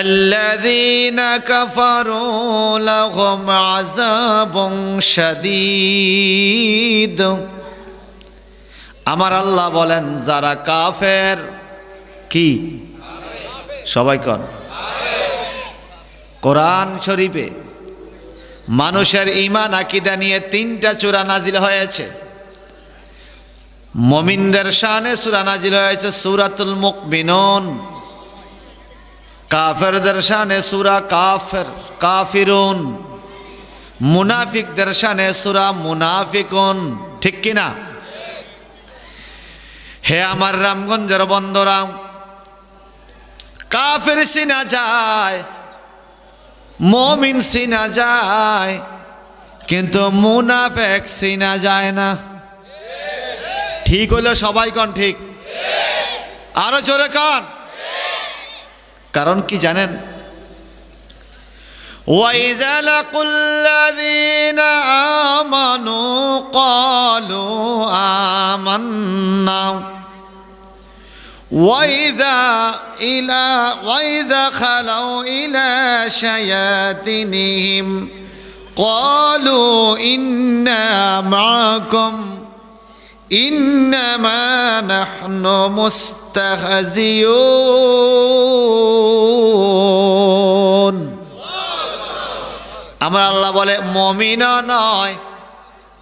والذين كفروا لهم عذاب شديد আমার আল্লাহ বলেন যারা কাফের কি সবাই কোন কোরআন শরীফে মানুষের ঈমান আকীদা নিয়ে তিনটা সূরা নাজিল হয়েছে। মুমিনদের শানে সূরা নাজিল হয়েছে সূরাতুল মুমিনুন, কাফেরদের শানে সূরা কাফিরুন, মুনাফিকদের শানে সূরা মুনাফিকুন। ঠিক কি না? হে আমার রামগঞ্জের বন্ধুরা, কাফের চিনা যায়, মুমিন চিনা যায়, কিন্তু মুনাফিক চিনা যায় না। ঠিক হইলো সবাই কোন ঠিক? আরো জোরে কোন? কারণ কি জানেন? وَإِذَا لَقُوا الَّذِينَ آمَنُوا قَالُوا آمَنَّا وَإِذَا خَلَوْا إِلَى شَيَاطِينِهِمْ قَالُوا إِنَّا مَعَكُمْ إِنَّمَا نَحْنُ مُسْتَهْزِئُونَ। আমার আল্লাহ বলে মুমিনও নয়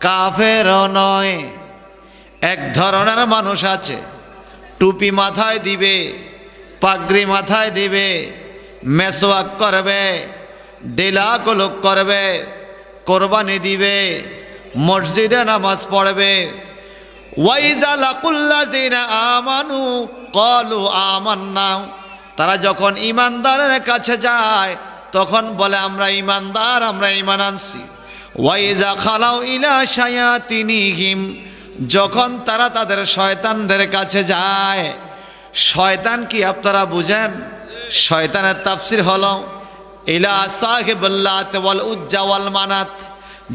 কাফেরও নয়, এক ধরনের মানুষ আছে টুপি মাথায় দিবে, পাগড়ি মাথায় দিবে, মেসওয়াক করবে, ডেলা কলক করবে, কোরবানি দিবে, মসজিদে নামাজ পড়বে। ওয়াইজা লাকুল্লাযিনা আমানু ক্বালু আমান্না, তারা যখন ঈমানদারের কাছে যায় তখন বলে আমরা ঈমানদার, আমরা ঈমান আনছি। ওয়াইজা খালাউ ইলা শায়াতিনিহিম, যখন তারা তাদের শয়তানদের কাছে যায়। শয়তান কি আপনারা বুঝেন? শয়তানের তাফসীর হলো ইলা সাহিবুল লাত ওয়াল উজ্জা ওয়াল মানাত,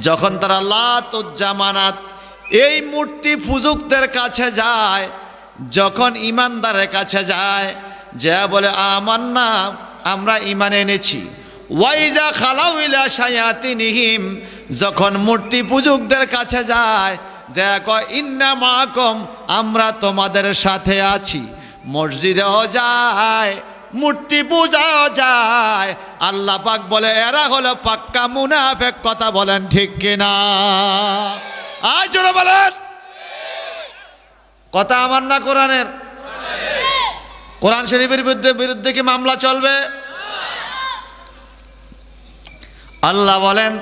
যখন তারা লাত উজ্জা মানাত এই মূর্তি পূজকদের কাছে যায়, যখন ঈমানদারের কাছে যায়, যে বলে আমান্না, আমরা ঈমান এনেছি। ওয়াইজা খালাউ ইলা শায়াতিনিহিম, যখন মূর্তি পূজকদের কাছে যায়, যে কয় ইন্না মাআকুম, আমরা তোমাদের সাথে আছি। মসজিদেও যায়, মূর্তি পূজাও যায়। আল্লাহ পাক বলে এরা হলো পাক্কা মুনাফিক। কথা বলেন ঠিক কিনা? আজ জোরে বলেন। কথা আমার না কোরআনের? কোরআন শরীফের বিরুদ্ধে কি মামলা চলবে? আল্লাহ বলেন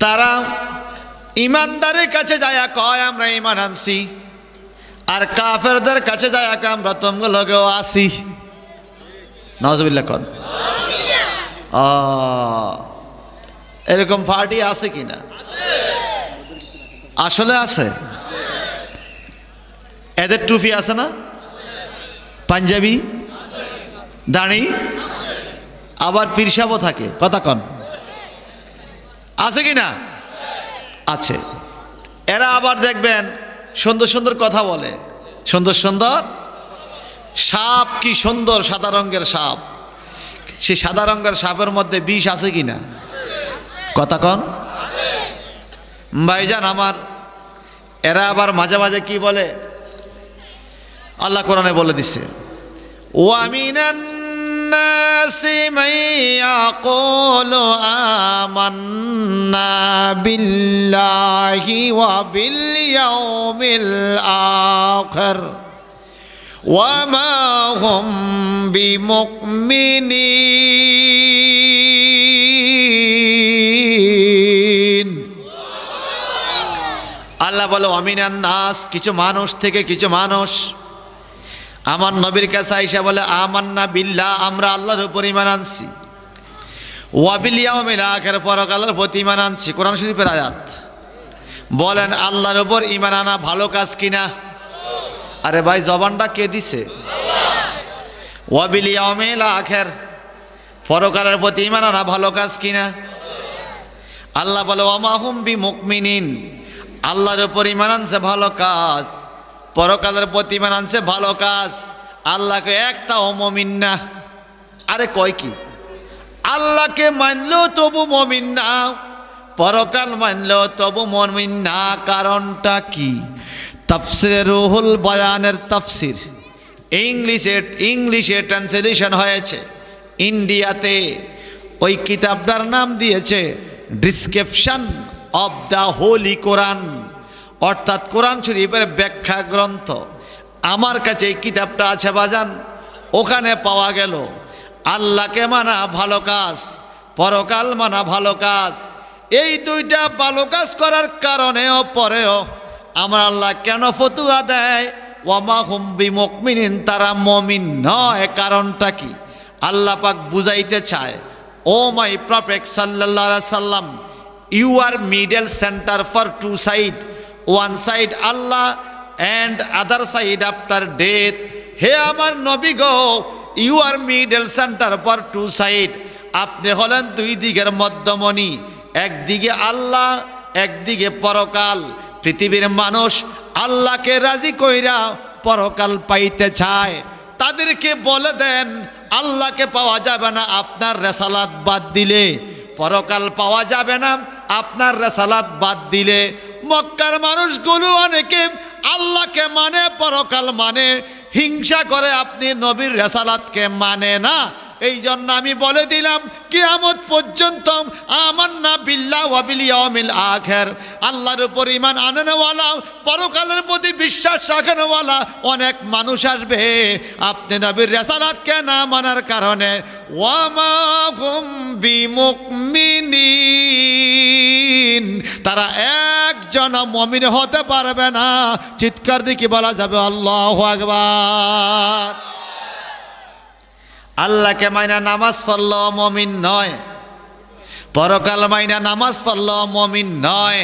তারা ঈমানদারের কাছে যায় কয় আমরা ঈমান আনছি, আর কাফেরদের কাছে যায় আমরা তোমার লগেও আছি। নাউজুবিল্লাহ কোন? এরকম পার্টি আছে কিনা? আসলে আছে। এদের টুপি আছে না, পাঞ্জাবি, দাড়ি, আবার পিরসাবও থাকে। কথা কন? আছে কিনা? আছে। এরা আবার দেখবেন সুন্দর সুন্দর কথা বলে, সুন্দর সুন্দর। সাপ কি সুন্দর, সাদা রঙের সাপ। সেই সাদা রঙের সাপের মধ্যে বিষ আছে কিনা? কথা কন? ভাইজান আমার, এরা আবার মাঝে মাঝে কি বলে? আল্লাহ কোরআনে বলে দিছে, ওয়ামিনান নাসি মান ইয়াকুলু আমান্না বিল্লাহি ওয়া বিল ইয়াউমিল আখির ওয়া মা হুম বিমুমিনিন। আল্লাহ বলে ওয়ামিনান নাস, কিছু মানুষ থেকে কিছু মানুষ আমার নবীর কাছে আইসা বলে আমান্না বিল্লাহ, আমরা আল্লাহর উপর ঈমান আনছি, ওয়া বিল ইয়াউমিল আখির, পরকালের প্রতি ঈমান আনছি। কোরআন শরীফের আয়াত। বলেন আল্লাহর উপর ঈমান আনা ভালো কাজ কিনা? আরে ভাই জবানটা কে দিছে? ওয়া বিল ইয়াউমিল আখির, পরকালের প্রতি ঈমান আনা ভালো কাজ কিনা? আল্লাহ বলে ওয়া মা হুম বিমুমিনিন, আল্লাহর উপর ঈমান আনছে ভালো কাজ, পরকালের প্রতি ঈমান আনছে ভালো কাজ। আল্লাহকে একটাও মুমিন না। আর আরে কয় কি, আল্লাহকে মানলেও তবু মুমিন না, পরকাল মানলেও তবু মুমিন না। কারণটা কি? তাফসিরে রুহুল বয়ানের তাফসির ইংলিশে ট্রান্সলেশন হয়েছে। ইন্ডিয়াতে ওই কিতাবটার নাম দিয়েছে ডিসক্রিপশন অব দ্য হোলি কোরআন, অর্থাৎ কোরআন শরীফের ব্যাখ্যা গ্রন্থ। আমার কাছে এই কিতাবটা আছে বাজান, ওখানে পাওয়া গেল আল্লাহকে মানা ভালো কাজ, পরকাল মানা ভালো কাজ, এই দুইটা ভালো কাজ করার কারণেও পরেও আমার আল্লাহ কেন ফতুয়া দেয় ওয়ামা হুম বিমুমিনিন, তারা মুমিন নয়। কারণটা কি? আল্লাহ পাক বুঝাইতে চায়, ও মাই প্রফেট সাল্লাল্লাহু আলাইহি সাল্লাম, you are middle center for two side, one side Allah and other side after death. হে আমার নবী গো, you are middle center for two side, আপনি হলেন দুই দিকের মধ্যমণি, একদিকে আল্লাহ একদিকে পরকাল। পৃথিবীর মানুষ আল্লাহকে রাজি কইরা পরকাল পাইতে চায়, তাদেরকে বলে দেন আল্লাহকে পাওয়া যাবে না আপনার রেসালাত বাদ দিলে, পরকাল পাওয়া যাবে না আপনার রেসালাত বাদ দিলে। মক্কার মানুষগুলো অনেকে আল্লাহকে মানে, পরকাল মানে, হিংসা করে আপনি নবীর রেসালাতকে মানে না। এই জন্য আমি বলে দিলাম কিয়ামত পর্যন্ত আমান্না বিল্লাহ ওয়া বিল ইয়াউমিল আখির, আল্লাহর উপর ঈমান আনেনওয়ালা, পরকালের প্রতি বিশ্বাস রাখেনওয়ালা অনেক মানুষ আসবে। আপনি নবীর রিসালাতকে না মানার কারণে ওয়া মা হুম বিমুমিনিন, তারা একজন মুমিন হতে পারবে না। চিৎকার দিয়ে কি বলা যাবে আল্লাহু আকবার। আল্লাহকে মাইনা নামাজ পড়লেও মুমিন নয়, পরকাল মাইনা নামাজ পড়লেও মুমিন নয়।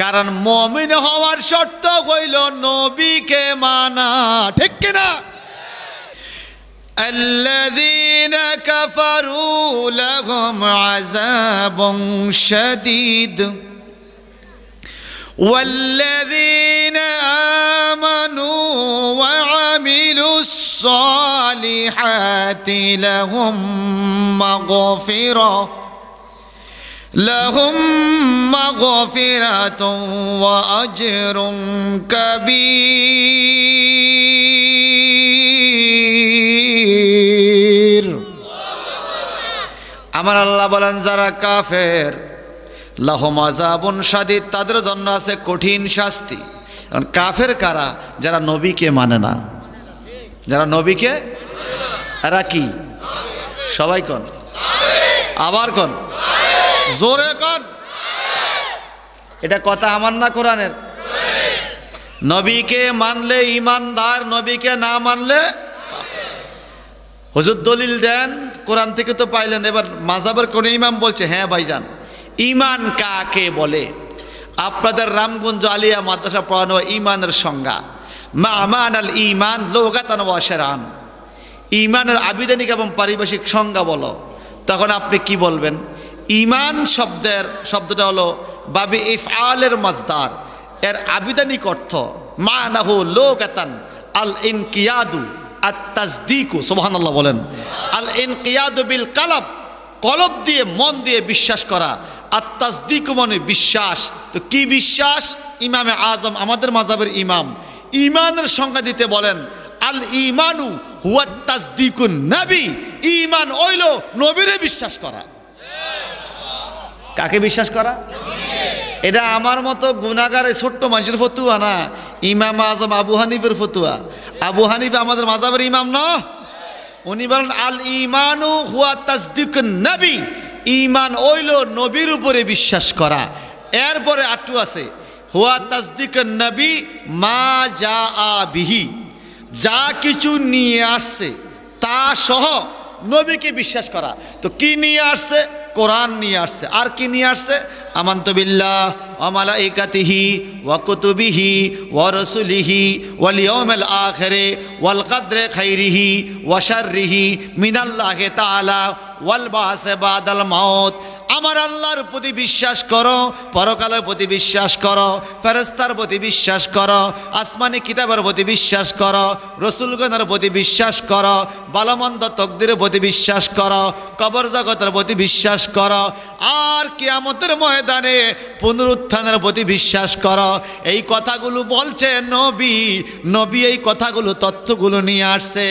কারণ মুমিন হওয়ার শর্ত হইল নবীকে মানা, ঠিক কিনা? আল্লাযীনা কাফারু লাহুম আযাবুন শাদীদ والذين آمنوا وعملوا الصالحات لهم مغفرة وأجر كبير। আমার আল্লাহ বলেন যারা কাফের, লাহুম আযাবুন শাদীদ, তাদের জন্য আছে কঠিন শাস্তি। কারণ কাফের কারা? যারা নবীকে মানে না, যারা নবীকে, এরা কি? সবাই কোন, আবার কোন, জোরে কোন। এটা কথা আমার না কোরআনের। নবীকে মানলে ঈমানদার, নবীকে না মানলে হুজুর দলিল দেন, কোরআন থেকে তো পাইলেন। এবার মাযহাবের কোন ইমাম বলছে হ্যাঁ ভাইজান, ঈমান কাকে বলে? আপনাদের রামগঞ্জ আলিয়া মাদ্রাসা পড়ানো ঈমানের সংজ্ঞা, মা'মান আল ঈমান লুগাতান ওয়া শারআন, ঈমানের আবিধানিক এবং পারিভাষিক সংজ্ঞা বলো। তখন আপনি কি বলবেন? ঈমান শব্দটা হলো বাবে ইফআলের মাজদার, এর আবিধানিক অর্থ মা'নাহু লুগাতান আল ইনকিয়াদু আত তাসদীকু, সুবহানাল্লাহ বলেন। আল ইনকিয়াদু বিল কলব, কলব দিয়ে মন দিয়ে বিশ্বাস করা, আর তাসদীক মানে বিশ্বাস। তো কি বিশ্বাস? ইমামে আজম আমাদের মাযহাবের ইমাম ঈমানের সংজ্ঞা দিতে বলেন আল ঈমানু হুয়া তাসদীকুন নবী, ঈমান হইল নবীরে বিশ্বাস করা। কাকে বিশ্বাস করা? এটা আমার মতো গুনাহগারে ছোট্ট মানুষের ফতুয়া না, ইমাম আজম আবু হানিফের ফতুয়া। আবু হানিফা আমাদের মাযহাবের ইমাম না, উনি বলেন আল ঈমানু হুয়া তাসদীকুন নবী, ঈমান হইল নবীর উপরে বিশ্বাস করা। এরপরে আটু আছে হুয়া তাসদীকুন নবী মা জাআ বিহি, যা কিছু নিয়ে আসছে তা সহ নবীকে বিশ্বাস করা। তো কি নিয়ে আসছে? কোরআন নিয়ে আসছে। আর কি নিয়ে আসছে? আমানতু বিল্লাহ ওয়া মালাইকাতিহি ওয়া কুতুবিহি ওয়া রাসূলিহি ওয়াল ইয়াউমিল আখিরি ওয়াল কদরি খাইরিহি ওয়া শাররিহি মিনাল্লাহি তাআলা ওয়াল বাসে বাদাল মাউত। আমার আল্লাহর প্রতি বিশ্বাস করো, পরকালের প্রতি বিশ্বাস করো, ফেরেশতার প্রতি বিশ্বাস করো, আসমানি কিতাবের প্রতি বিশ্বাস করো, রসুলগণের প্রতি বিশ্বাস করো, ভালোমন্দ তকদিরের প্রতি বিশ্বাস করো, কবর জগতের প্রতি বিশ্বাস করো, আর কিয়ামতের ময়দানে পুনরুত্থানের প্রতি বিশ্বাস করো। এই কথাগুলো বলছে নবী। নবী এই কথাগুলো তথ্যগুলো নিয়ে আসছে।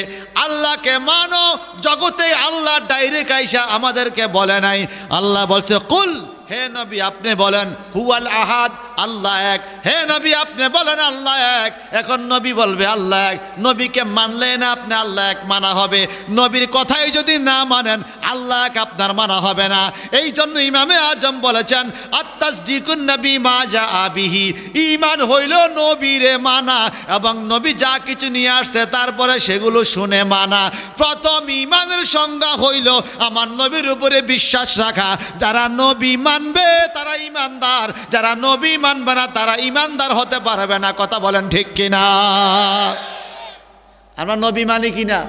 আল্লাহকে মানো, জগতে আল্লাহ ডাইরেক্ট আইসা আমাদেরকে বলে নাই। আল্লাহ বলছে কুল, হে নবী আপনি বলেন হুয়াল আহাদ, আল্লাহ এক। হে নবী আপনি বলেন আল্লাহ এক। এখন নবী বলবে আল্লাহ এক। নবীকে মানলে না আপনি আল্লাহ এক মানা হবে। নবীর কথাই যদি না মানেন আল্লাহ এক আপনার মানা হবে না। এই জন্য ইমামে আজম বলেছেন আত-তাসদীকুন নবী মা জাআ বিহি, ঈমান হইল নবীরে মানা এবং নবী যা কিছু নিয়ে আসছে তারপরে সেগুলো শুনে মানা। প্রথম ঈমানের সংজ্ঞা হইল আমার নবীর উপরে বিশ্বাস রাখা। যারা নবী মানবে তারা ঈমানদার, যারা নবী মানবে না তারা ঈমানদার হতে পারবে না। কথা বলেন ঠিক কিনা? আমরা নবী মানি কিনা?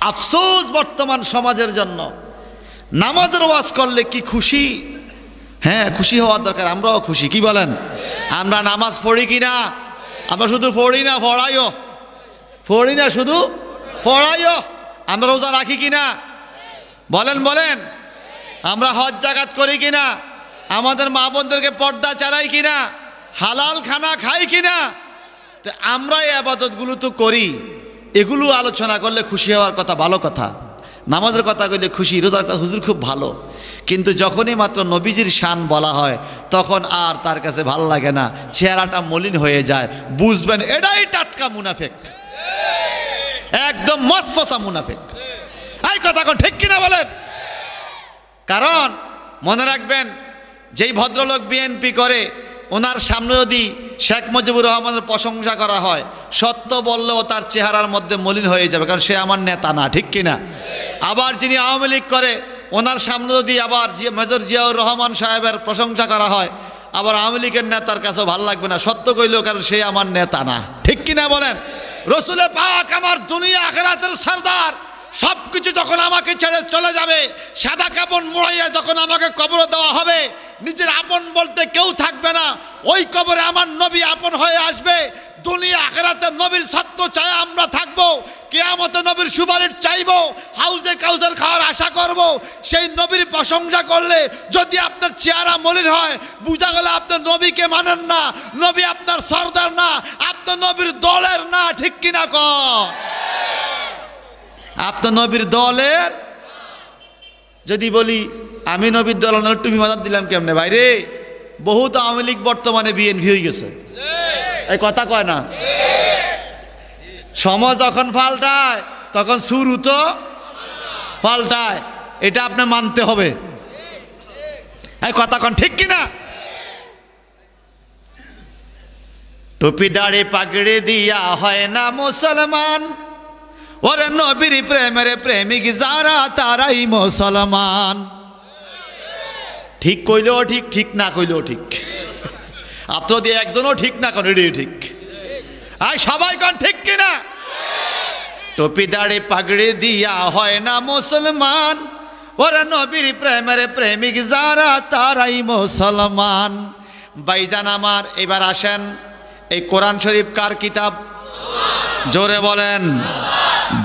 আফসোস বর্তমান সমাজের জন্য। নামাজের ওয়াজ করলে কি খুশি, হ্যাঁ খুশি হওয়ার দরকার, আমরাও খুশি। কি বলেন? আমরা নামাজ পড়ি কিনা? আমরা শুধু পড়ি না, পড়াইও। পড়ি না, শুধু পড়াইও। আমরা রোজা রাখি কিনা? বলেন বলেন। আমরা হজ জাকাত করি কিনা? আমাদের মা বোনদেরকে পর্দা চালাই কিনা? হালাল খানা খাই কিনা? তো আমরা এই আবাদতগুলো তো করি। এগুলো আলোচনা করলে খুশি হওয়ার কথা, ভালো কথা। নামাজের কথা কইলে খুশি, রোজার কথা হুজুর খুব ভালো। কিন্তু যখনই মাত্র নবীজির শান বলা হয় তখন আর তার কাছে ভালো লাগে না, চেহারাটা মলিন হয়ে যায়। বুঝবেন এটাই টাটকা মুনাফিক, একদম মসফসা মুনাফিক। এই কথা কোন ঠিক কিনা বলেন? কারণ মনে রাখবেন, যেই ভদ্রলোক বিএনপি করে ওনার সামনে যদি শেখ মুজিবুর রহমানের প্রশংসা করা হয়, সত্য বললেও তার চেহারার মধ্যে মলিন হয়ে যাবে, কারণ সে আমার নেতা না। ঠিক কিনা? আবার যিনি আওয়ামী লীগ করে ওনার সামনে যদি আবার মেজর জিয়াউর রহমান সাহেবের প্রশংসা করা হয়, আবার আওয়ামী লীগের নেতার কাছেও ভালো লাগবে না, সত্য কইলেও, কারণ সে আমার নেতা না। ঠিক কিনা বলেন? রসুলে পাক আমার দুনিয়া আখিরাতের সরদার, সব কিছু যখন আমাকে ছেড়ে চলে যাবে, সাদা কাপড় মোড়াইয়া যখন আমাকে কবরে দেওয়া হবে, নিজের আপন বলতে কেউ থাকবে না। ওই কবরে আমার নবী আপন হয়ে আসবে। দুনিয়া আখিরাতে নবীর ছাত্র চাই আমরা থাকবো, কিয়ামতে নবীর সুপারিশ চাইবো, হাউজে কাউসার খাওয়ার আশা করব। সেই নবীর প্রশংসা করলে যদি আপনার চেহারা মলিন হয়, বুঝা গেল আপনার নবীকে মানেন না, নবী আপনার সরদার না, আপনার নবীর দলের না। ঠিক কিনা কন? আপনার নবীর দলের। যদি বলি আমি নবীর দল না, টুপি মাথার দিলাম কেমনে ভাই রে? বহুত আওয়ামী লীগ বর্তমানে বিএনপি হয়ে গেছে। এই কথা কয় না? সমাজ যখন পাল্টায় তখন শুরু তো পাল্টায়, এটা আপনি মানতে হবে। এই কথা কন ঠিক কিনা? টুপি দাড়ি পাগড়ি দিয়া হয় না মুসলমান, ওরে নবীর প্রেমের প্রেমিক যারা তারাই মুসলমান। ঠিক কইলেও ঠিক, ঠিক না কইলেও ঠিক। আপনার দিয়ে একজনও ঠিক না করেন, এটাই ঠিক। আর সবাই কন ঠিক কিনা? টুপি দাড়ি পাগড়ি দিয়া হয় না মুসলমান, ওরে নবীর প্রেমের প্রেমিক যারা তারাই মুসলমান। ভাইজান আমার, এবার আসেন, এই কোরআন শরীফ কার কিতাব? জোরে বলেন।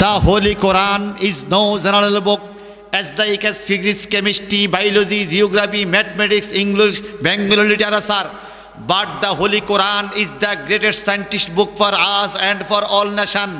The Holy Quran is no general book as like as physics, chemistry, biology, geography, mathematics, English, Bengali literature. But the Holy Quran is the greatest scientist book for us and for all nation.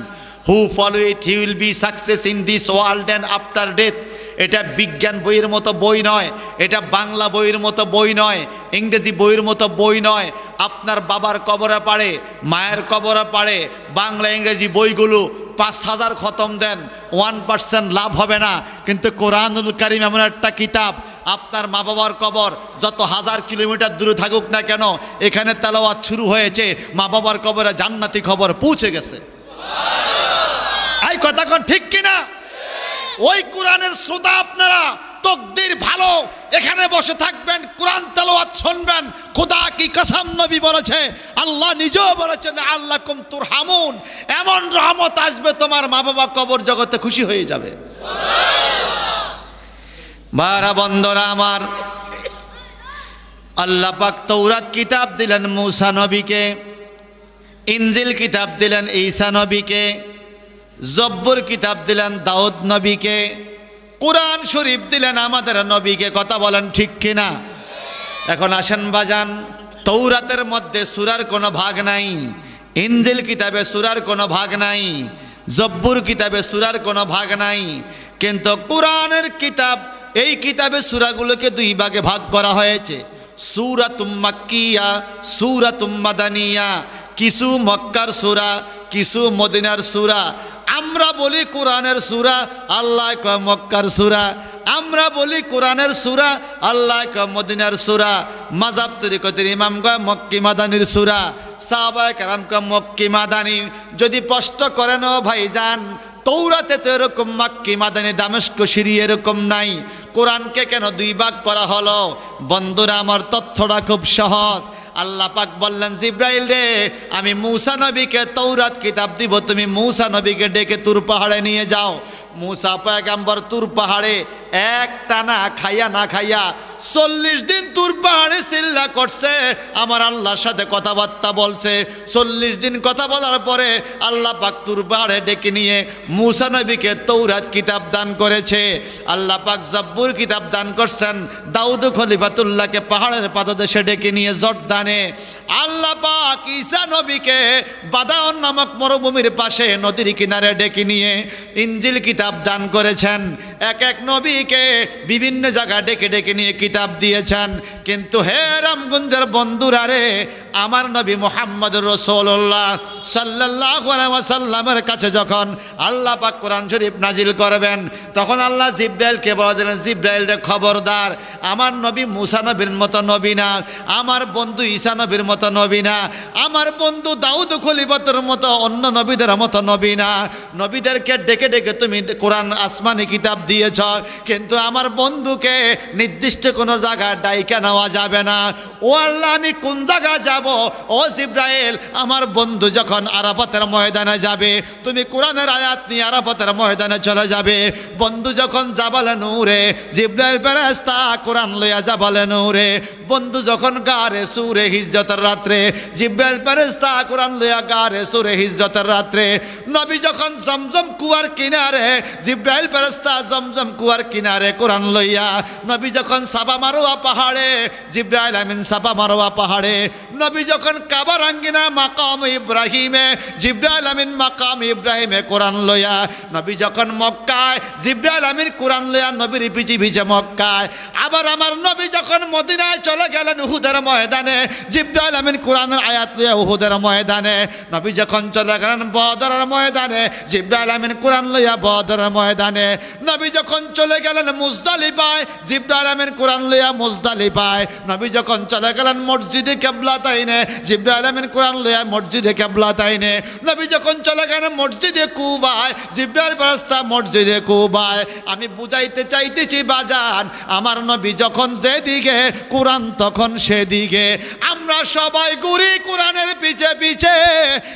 Who follow it, he will be success in this world and after death. এটা বিজ্ঞান বইয়ের মতো বই নয়, এটা বাংলা বইয়ের মতো বই নয়, ইংরেজি বইয়ের মতো বই নয়। আপনার বাবার কবরে পাড়ে, মায়ের কবরে পাড়ে বাংলা ইংরেজি বইগুলো ৫,০০০ খতম দেন, 1% লাভ হবে না। কিন্তু কোরআনুল কারীম এমন একটা কিতাব, আপনার মা বাবার কবর যত ১০০০ কিলোমিটার দূরে থাকুক না কেন, এখানে তেলাওয়াত শুরু হয়েছে, মা বাবার কবরে জান্নাতি খবর পৌঁছে গেছে। এই কথা কোন ঠিক কিনা? ওই কোরআনের শ্রোতা আপনারা, তকদির ভালো, এখানে বসে থাকবেন, কোরআন তেলাওয়াত শুনবেন। খোদা কি কসম, নবী বলেছে, আল্লাহ নিজেও বলেছেন আল্লাকুম তুরহামুন, এমন রহমত আসবে তোমার মা বাবা কবর জগতে খুশি হয়ে যাবে। বারা বন্ধরা আমার, আল্লাহ পাক তৌরাত কিতাব দিলেন মূসা নবীকে, ইনজিল কিতাব দিলেন ঈসা নবীকে, জব্বুর কিতাব দিলেন দাউদ নবীকে, কুরআন শরীফ দিলেন আমাদের নবীকে। কথা বলেন ঠিক কিনা? এখন আসেন বাজান, তৌরাতের মধ্যে সূরার কোনো ভাগ নাই, ইনজিল কিতাবে সূরার কোনো ভাগ নাই, জব্বুর কিতাবে সূরার কোনো ভাগ নাই, কিন্তু কুরআনের কিতাব, এই কিতাবে সূরাগুলোকে দুই ভাগে ভাগ করা হয়েছে, সূরাতুম মাক্কিয়া, সূরাতুম মাদানিয়া। কিছু মক্কার সূরা, কিছু মদিনার সূরা। আমরা বলি কোরআনের সূরা, আল্লাহ কয় মক্কার সূরা। আমরা বলি কোরআনের সূরা, আল্লাহ কয় মদিনার সূরা। মাযহাব তরিকতের ইমাম কয় মক্কি মাদানির সূরা, সাহাবায়ে কেরাম কয় মক্কি মাদানি। যদি প্রশ্ন করেন ও ভাইজান, তৌরাতে তো এরকম মাক্কি মাদানি দামেস্ক সিরি এরকম নাই, কোরআনকে কেন দুই ভাগ করা হলো? বন্ধুরা আমার, তথ্যটা খুব সহজ। আল্লাহ পাক বললেন, জিব্রাইল রে, আমি মূসা নবীকে তৌরাত কিতাব দিব, তুমি মূসা নবীকে ডেকে তুর পাহাড়ে নিয়ে যাও। মূসা পয়গম্বর তুর পাহাড়ে এক টানা খাইয়া না খাইয়া 40 দিন তুর পাহাড়ে চিল্লা করছে, আমার আল্লাহর সাথে কথাবার্তা বলছে। 40 দিন কথা বলার পরে আল্লাহ পাক তুর পাহাড়ে ডেকে নিয়ে মূসা নবীকে তৌরাত কিতাব দান করেছে। আল্লাহ পাক জব্বুর কিতাব দান করছেন। দাউদ খলিফাতুল্লাহকে পাহাড়ের পাদদেশে ডেকে নিয়ে জর্দানে। আল্লাহ পাক ঈসা নবীকে বাদাউন নামক মরুভূমির পাশে নদীর কিনারে ডেকে নিয়ে ইনজিল কিতাব দান করেছেন। এক এক নবীকে বিভিন্ন জায়গায় ডেকে ডেকে নিয়ে কিতাব দিয়েছেন। কিন্তু হে রামগঞ্জের বন্ধুরা রে, আমার নবী মুহাম্মদুর রাসূলুল্লাহ সাল্লাল্লাহু আলাইহি ওয়াসাল্লামের কাছে যখন আল্লাহ পাক কোরআন শরীফ নাজিল করবেন, তখন আল্লাহ জিব্রাইলকে বলে দিলেন, জিব্রাইল রে খবরদার, আমার নবী মূসা নবীর মতো নবী না, আমার বন্ধু ঈসা নবীর মতো নবী না, আমার বন্ধু দাউদ খলিফাতের মতো অন্য নবীদের মতো নবী না। নবীদেরকে ডেকে ডেকে তুমি কোরআন আসমানি কিতাব দিয়েছ, কিন্তু আমার বন্ধুকে নির্দিষ্ট কোনো জায়গায় ডাইকা নেওয়া যাবে না। ও আল্লাহ, আমি কোন জায়গায় যাব? ও জিব্রাইল, আমার বন্ধু যখন আরাফাতের ময়দানে যাবে, তুমি কোরআনের আয়াত নিয়ে আরাফাতের ময়দানে চলে যাবে। বন্ধু যখন জাবালে নূরে, জিব্রাইল ফেরেশতা কোরআন লইয়া জাবালে নূরে। বন্ধু যখন গারে সুরে হিজরতের রাত্রে, জিব্রাইল ফেরেশতা কোরআন লইয়া গারে সুরে হিজরতের রাত্রে। নবী যখন জমজম কুয়ার কিনারে, জিব্রাইল ফেরেশতা জমজম কুয়ার কিনারে কোরআন লইয়া। নবী যখন সাফা মারওয়া পাহাড়ে, জিব্রাইল আমিন সাফা মারওয়া পাহাড়ে। নবী যখন কাবার আঙ্গিনা মাকাম ইব্রাহিমে, জিব্রাইল আমিন মাকাম ইব্রাহিমে কোরআন লইয়া। নবী যখন মক্কায়, জিব্রাইল আমিন কোরআন লইয়া নবীর পিছে পিছে মক্কায়। আবার আমার নবী যখন মদিনায় চলে গেলেন উহুদের ময়দানে, জিব্রাইল আমিন কোরআনের আয়াত লইয়া উহুদের ময়দানে। নবী যখন চলে গেলেন বদরের ময়দানে, জিব্রাইল আমিন কোরআন লইয়া বদরের ময়দানে। নবী যখন চলে গেলেন মুজদালিফায়, জিব্রাইল আমিন কোরআন লইয়া মুজদালিফায়। নবী যখন চলে গেলেন মসজিদে কিবলাতাইনে, জিব্রাইল আমিন কোরআন লইয়া মসজিদে কিবলাতাইনে। নবী যখন চলে গেলেন মসজিদে কুবায়, জিব্রাইল ফেরেশতা মসজিদে কুবায়। আমি বুঝাইতে চাইতেছি বাজান, আমার নবী যখন যেদিকে, কোরআন তখন সেদিকে। আমরা সবাই ঘুরি কোরআনের পিছে পিছে,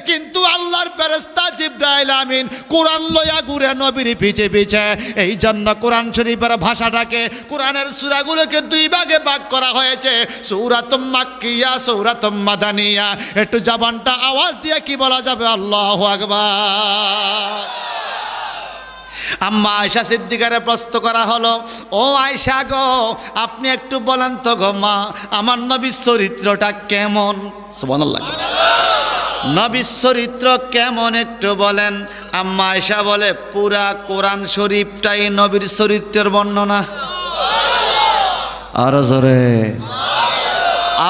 কিন্তু আল্লাহর ফেরেশতা জিব্রাইল আমিন কোরআন লইয়া ঘুরে নবীর পিছে পিছে। এই জন্য কোরআন শরীফের ভাষাটাকে, কোরআনের সূরাগুলোকে দুই ভাগে ভাগ করা হয়েছে, সূরাতুম মাক্কিয়া, সূরাতুম মাদানিয়া। একটু জবানটা আওয়াজ দিয়ে কি বলা যাবে? আল্লাহু আকবার। আম্মা আয়েশা সিদ্দিকারে প্রশ্ন করা হলো, ও আয়েশা গো, আপনি একটু বলেন তো গো মা, আমার নবীর চরিত্রটা কেমন? সুবহানাল্লাহ। নবীর চরিত্র কেমন একটু বলেন। আম্মা আয়েশা বলে, পুরা কোরআন শরীফটাই নবীর চরিত্রের বর্ণনা। আরো জোরে।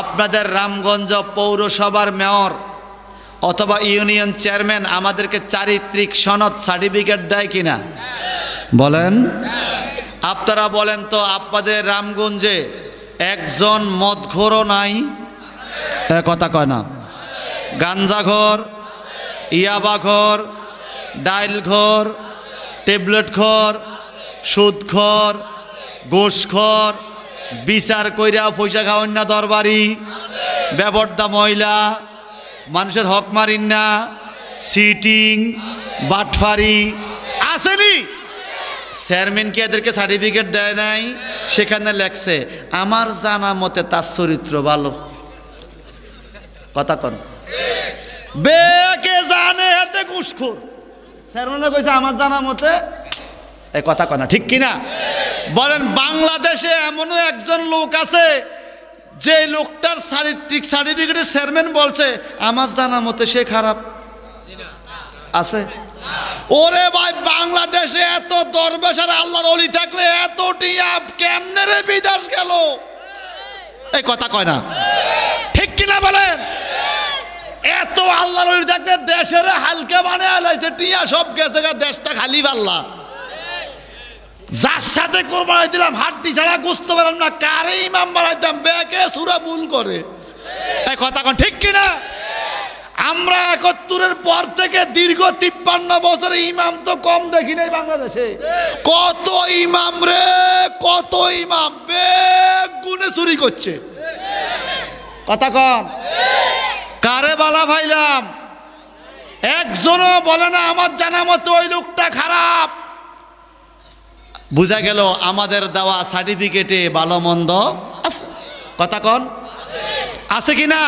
আপনাদের রামগঞ্জ পৌরসভার মেয়র অথবা ইউনিয়ন চেয়ারম্যান আমাদেরকে চারিত্রিক সনদ সার্টিফিকেট দেয় কিনা? বলেন। আপনারা বলেন তো, আপনাদের রামগঞ্জে একজন মদখোরও নাই? কথা কয় না। গাঞ্জাখোর, ইয়াবাখোর, ডাইলখোর, ট্যাবলেটখোর, সুদখোর, ঘুষখোর, বিচার কইরা পয়সা খাওয়ান না দরবারি, বেপরদা মহিলা, মানুষের হক মারিন না, সিটিং, বাটফারি, আসেনি? চেয়ারম্যান কি এদেরকে সার্টিফিকেট দেয় নাই? সেখানে লেখছে আমার জানা মতে তার চরিত্র ভালো। কথা কন, বেকে জানে এতে ঘুষখোর, স্যারমনে কইছে আমার জানা মতে, এই কথা কন না, ঠিক কিনা বলেন? বাংলাদেশে এমনও একজন লোক আছে যে লোকটার চারিত্রিক সার্টিফিকেটের চেয়ারম্যান বলছে আমার জানা মতে সে খারাপ আছে। ওরে ভাই, বাংলাদেশে এত দরবেশ আর আল্লাহর ওলি থাকলে এত টিয়া কেমনে রে বিদেশ গেল? এই কথা কয় না, ঠিক কিনা বলেন? এত আল্লাহর ওলি থাকলে দেশের হালকা বানিয়ে আলাইছে, টিয়া সব গেছে, দেশটা খালি পাল্লা। যার সাথে কোরবানি দিলাম হাড্ডি ছাড়া গুছতে পারলাম না, কারে ইমাম বানাইতাম, বেকে সুরা ভুল করে। এই কথা কন, ঠিক কিনা? আমরা 71-এর পর থেকে দীর্ঘ 53 বছরে ইমাম তো কম দেখি নাই বাংলাদেশে। কত ইমাম রে, কত ইমাম বেগ গুনে চুরি করছে। কথা কন, কারে বালা ভাইলাম? একজনও বলে না আমার জানা মতো ওই লোকটা খারাপ। বুঝা গেল আমাদের দেওয়া সার্টিফিকেটে ভালো মন্দ আছে। কথা কন, আছে কিনা?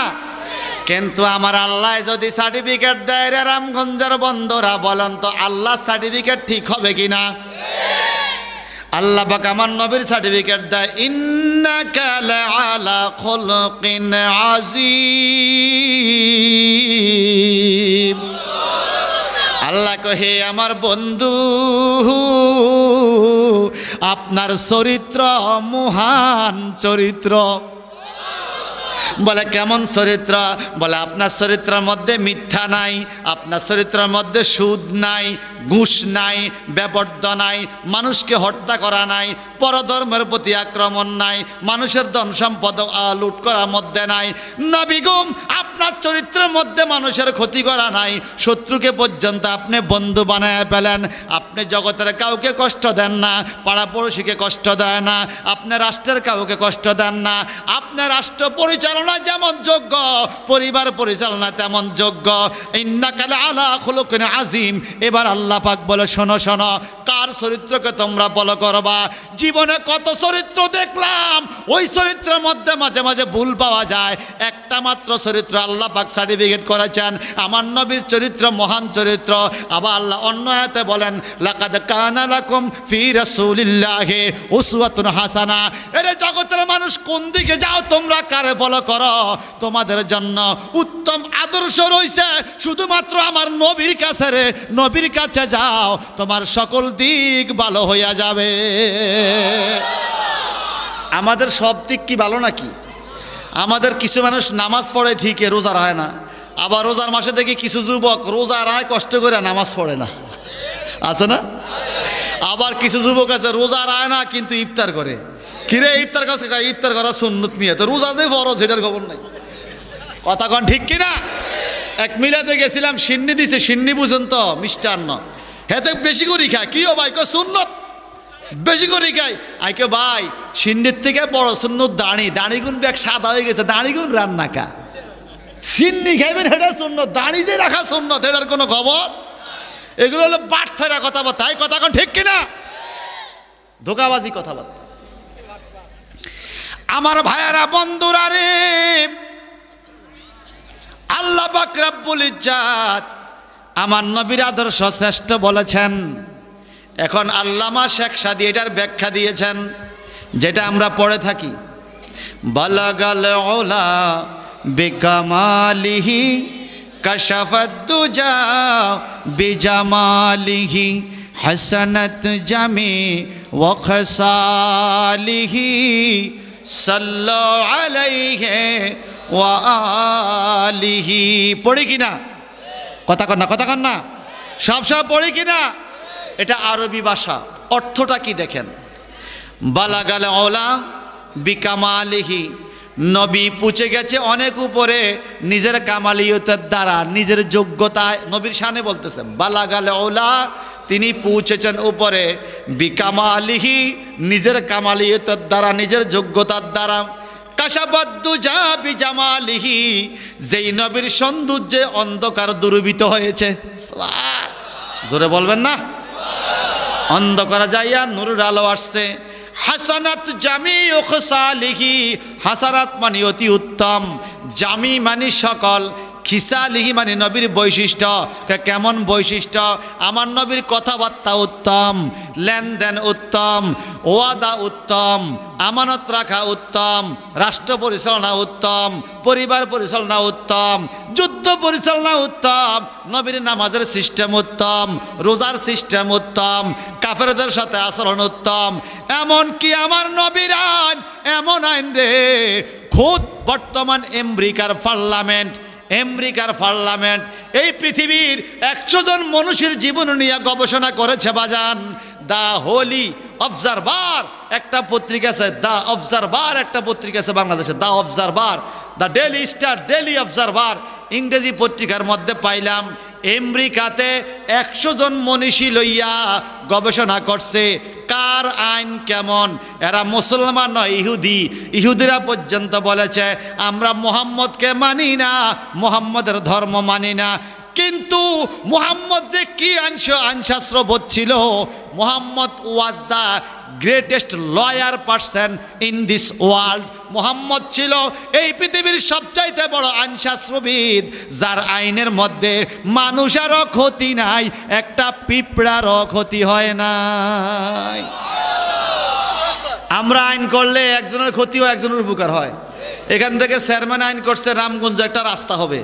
কিন্তু আমার আল্লাহ যদি সার্টিফিকেট দেয় রে রামগঞ্জের বন্ধুরা, বলেন তো আল্লাহ সার্টিফিকেট ঠিক হবে কিনা? আল্লাহ পাক আমার নবীর সার্টিফিকেট দেয়, ইন্নাকা লাআলা খুলুকিন আযীম। আল্লাহ কহে আমার বন্ধু আপনার চরিত্র মহান চরিত্র। বলে কেমন চরিত্র? বলে আপনার চরিত্রের মধ্যে মিথ্যা নাই, আপনার চরিত্রের মধ্যে সুদ নাই, ঘুষ নাই, বেপর্দ নাই, মানুষকে হত্যা করা নাই, পরধর্মের প্রতি আক্রমণ নাই, মানুষের ধন সম্পদ লুট করার মধ্যে নাই। নবীগণ আপনার চরিত্রের মধ্যে মানুষের ক্ষতি করা নাই, শত্রুকে পর্যন্ত আপনি বন্ধু বানায় ফেলেন, আপনি জগতের কাউকে কষ্ট দেন না, পাড়াপড়শিকে কষ্ট দেয় না, আপনি রাষ্ট্রের কাউকে কষ্ট দেন না, আপনার রাষ্ট্র পরিচালনা যেমন যোগ্য, পরিবার পরিচালনা তেমন যোগ্য। ইন্নাকা লাআলা খুলুকিন আযীম। এবার আল্লাহ পাক বলে শোনো শোনো, কার চরিত্রকে তোমরা ফলো করবা? জীবনে কত চরিত্র দেখলাম, ওই চরিত্রের মধ্যে মাঝে মাঝে ভুল পাওয়া যায়। একটা মাত্র চরিত্র আল্লাহ পাক সার্টিফিকেট করেছেন, আমার নবীর চরিত্র মহান চরিত্র। আবার আল্লাহ অন্য আয়াতে বলেন, লাকাদ কানা লাকুম ফি রাসূলিল্লাহি উসওয়াতুন হাসানা। এরে জগতের মানুষ কোন দিকে যাও, তোমরা কারে ফলো করো? তোমাদের জন্য উত্তম আদর্শ রয়েছে শুধুমাত্র আমার নবীর কাছে। রে নবীর কাছে যাও, তোমার সকল দিক ভালো হইয়া যাবে। আমাদের সব দিক কি ভালো নাকি? আমাদের কিছু মানুষ নামাজ পড়ে ঠিকই, রোজা রায় না। আবার রোজার মাসে দেখি কিছু যুবক রোজা রায় কষ্ট করে নামাজ পড়ে না, আছে না? আবার কিছু যুবক আছে রোজা রায় না কিন্তু ইফতার করে। কিরে ইফতার কাছে, ইফতার করা সুন্নত মিয়া, তো রোজা যে ফরজ এটার খবর নাই। কথা কন, ঠিক কিনা? এক মিলাতে গেছিলাম, সিন্নি দিছে, সিন্নি বুঝেন তো মিষ্টান্ন, হেতে বেশি করে খায়। কি ও ভাই? সুন্নত বেশি করে খাই। আইকে ভাই সিন্নির থেকে বড় সুন্নত দাঁড়ি, দাঁড়ি গুণ ব্যাগ সাদা হয়ে গেছে, দাঁড়ি গুণ রান্না কা সিন্নি খাইবেন, হেটা সুন্নত। দাঁড়ি যে রাখা সুন্নত, এটার কোনো খবর? এগুলো হলো বাট ফেরা কথাবার্তা। এই কথা কন, ঠিক কিনা? ধোকাবাজি কথাবার্তা। আমার ভাইয়ারা বন্ধুরা রে, আল্লাহ পাক রব্বুল ইজ্জাত আমার নবীর আদর্শ শ্রেষ্ঠ বলেছেন। এখন আল্লামা শেখ সাদী এটার ব্যাখ্যা দিয়েছেন, যেটা আমরা পড়ে থাকি, বালাগাল উলা বিকামালিহি কাশাফাদ দুজা বিজামালিহি হাসানাত জামি ওয়া খাসালিহি সাল্লাল্লাহু আলাইহি ওয়া আলিহি। পড়ি কিনা? কথা কন না, কথা কন না, সব পড়ি কিনা? এটা আরবি ভাষা। অর্থটা কি দেখেন, বালাগাল উলা বিকামালিহি, নবী পৌঁছে গেছে অনেক উপরে নিজের কামালিয়তের দ্বারা, নিজের যোগ্যতায়। নবীর শানে বলতেছে বালাগাল উলা, তিনি পৌঁছেছেন উপরে, বিকামালিহি, নিজের কামালিয়তের দ্বারা, নিজের যোগ্যতার দ্বারা। কাশাবাদ্দুজা বিজামালিহি, যেই নবীর সৌন্দর্যে অন্ধকার দূরীভূত হয়েছে। জোরে বলবেন না? অন্ধকার যাইয়া নূরের আলো আসছে। হাসানাত জামিউ খিসালিহি, হাসানাত মানে অতি উত্তম, জামি মানে সকল, খিসালিহি মানে নবীর বৈশিষ্ট্য। কেমন বৈশিষ্ট্য? আমার নবীর কথাবার্তা উত্তম, লেনদেন উত্তম, ওয়াদা উত্তম, আমানত রাখা উত্তম, রাষ্ট্র পরিচালনা উত্তম, পরিবার পরিচালনা উত্তম, যুদ্ধ পরিচালনা উত্তম, নবীর নামাজের সিস্টেম উত্তম, রোজার সিস্টেম উত্তম, কাফেরদের সাথে আচরণ উত্তম। এমন কি আমার নবীর আইন, এমন আইন রে, খুদ বর্তমান আমেরিকার পার্লামেন্ট এই পৃথিবীর 100 জন মানুষের জীবন নিয়ে গবেষণা করেছে বাজান। দা হোলি অবজারভার একটা পত্রিকা আছে, দা অবজারভার একটা পত্রিকা আছে বাংলাদেশে, দা অবজারভার, দা ডেইলি স্টার, ডেইলি অবজারভার ইংরেজি পত্রিকার মধ্যে পাইলাম আমেরিকাতে 100 জন মনীষী লইয়া গবেষণা করছে কার আইন কেমন। এরা মুসলমান নয়, ইহুদিরা পর্যন্ত বলেছে আমরা মুহাম্মদকে মানি না, মুহাম্মদের ধর্ম মানি না। কিন্তু মুহাম্মদ যে কি আইনশাস্ত্র ছিল, Muhammad was the greatest lawyer person in this world. Muhammad ছিল এই পৃথিবীর সবচাইতে বড় আইনশাস্ত্রবিদ, যার আইনের মধ্যে মানুষেরও ক্ষতি নাই, একটা পিঁপড়ারও ক্ষতি হয় নাই। আমরা আইন করলে একজনের ক্ষতি হয়, একজনের উপকার হয়। এখান থেকে চেয়ারম্যান আইন করছে রামগঞ্জ একটা রাস্তা হবে,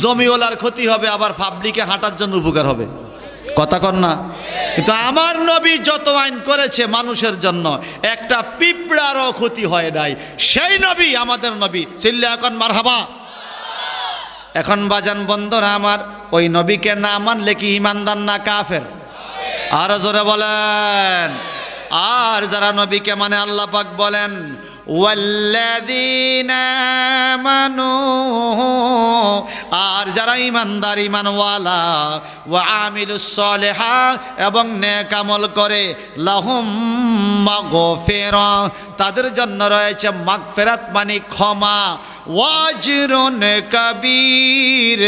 জমিওয়ালার ক্ষতি হবে, আবার পাবলিকে হাঁটার জন্য উপকার হবে। কথা কন না? কিন্তু আমার নবী যত আইন করেছে মানুষের জন্য, একটা পিঁপড়ারও ক্ষতি হয় নাই। সেই নবী আমাদের নবী, চিল্লা এখন মারহাবা। এখন বাজান বন্ধুরা আমার, ওই নবীকে না মানলে কি ইমানদার না কাফের? আরো জোরে বলেন। আর যারা নবীকে মানে আল্লাহ পাক বলেন ওয়াল্লাযীনা আমানু, আর যারা ইমানদার ইমানওয়ালা, ওয়া আমিলুস সালিহাত এবং নেক আমল করে, লাহুম মাগফিরা তাদের জন্য রয়েছে মাগফিরাত মানে ক্ষমা, ওয়াজরুন কাবীর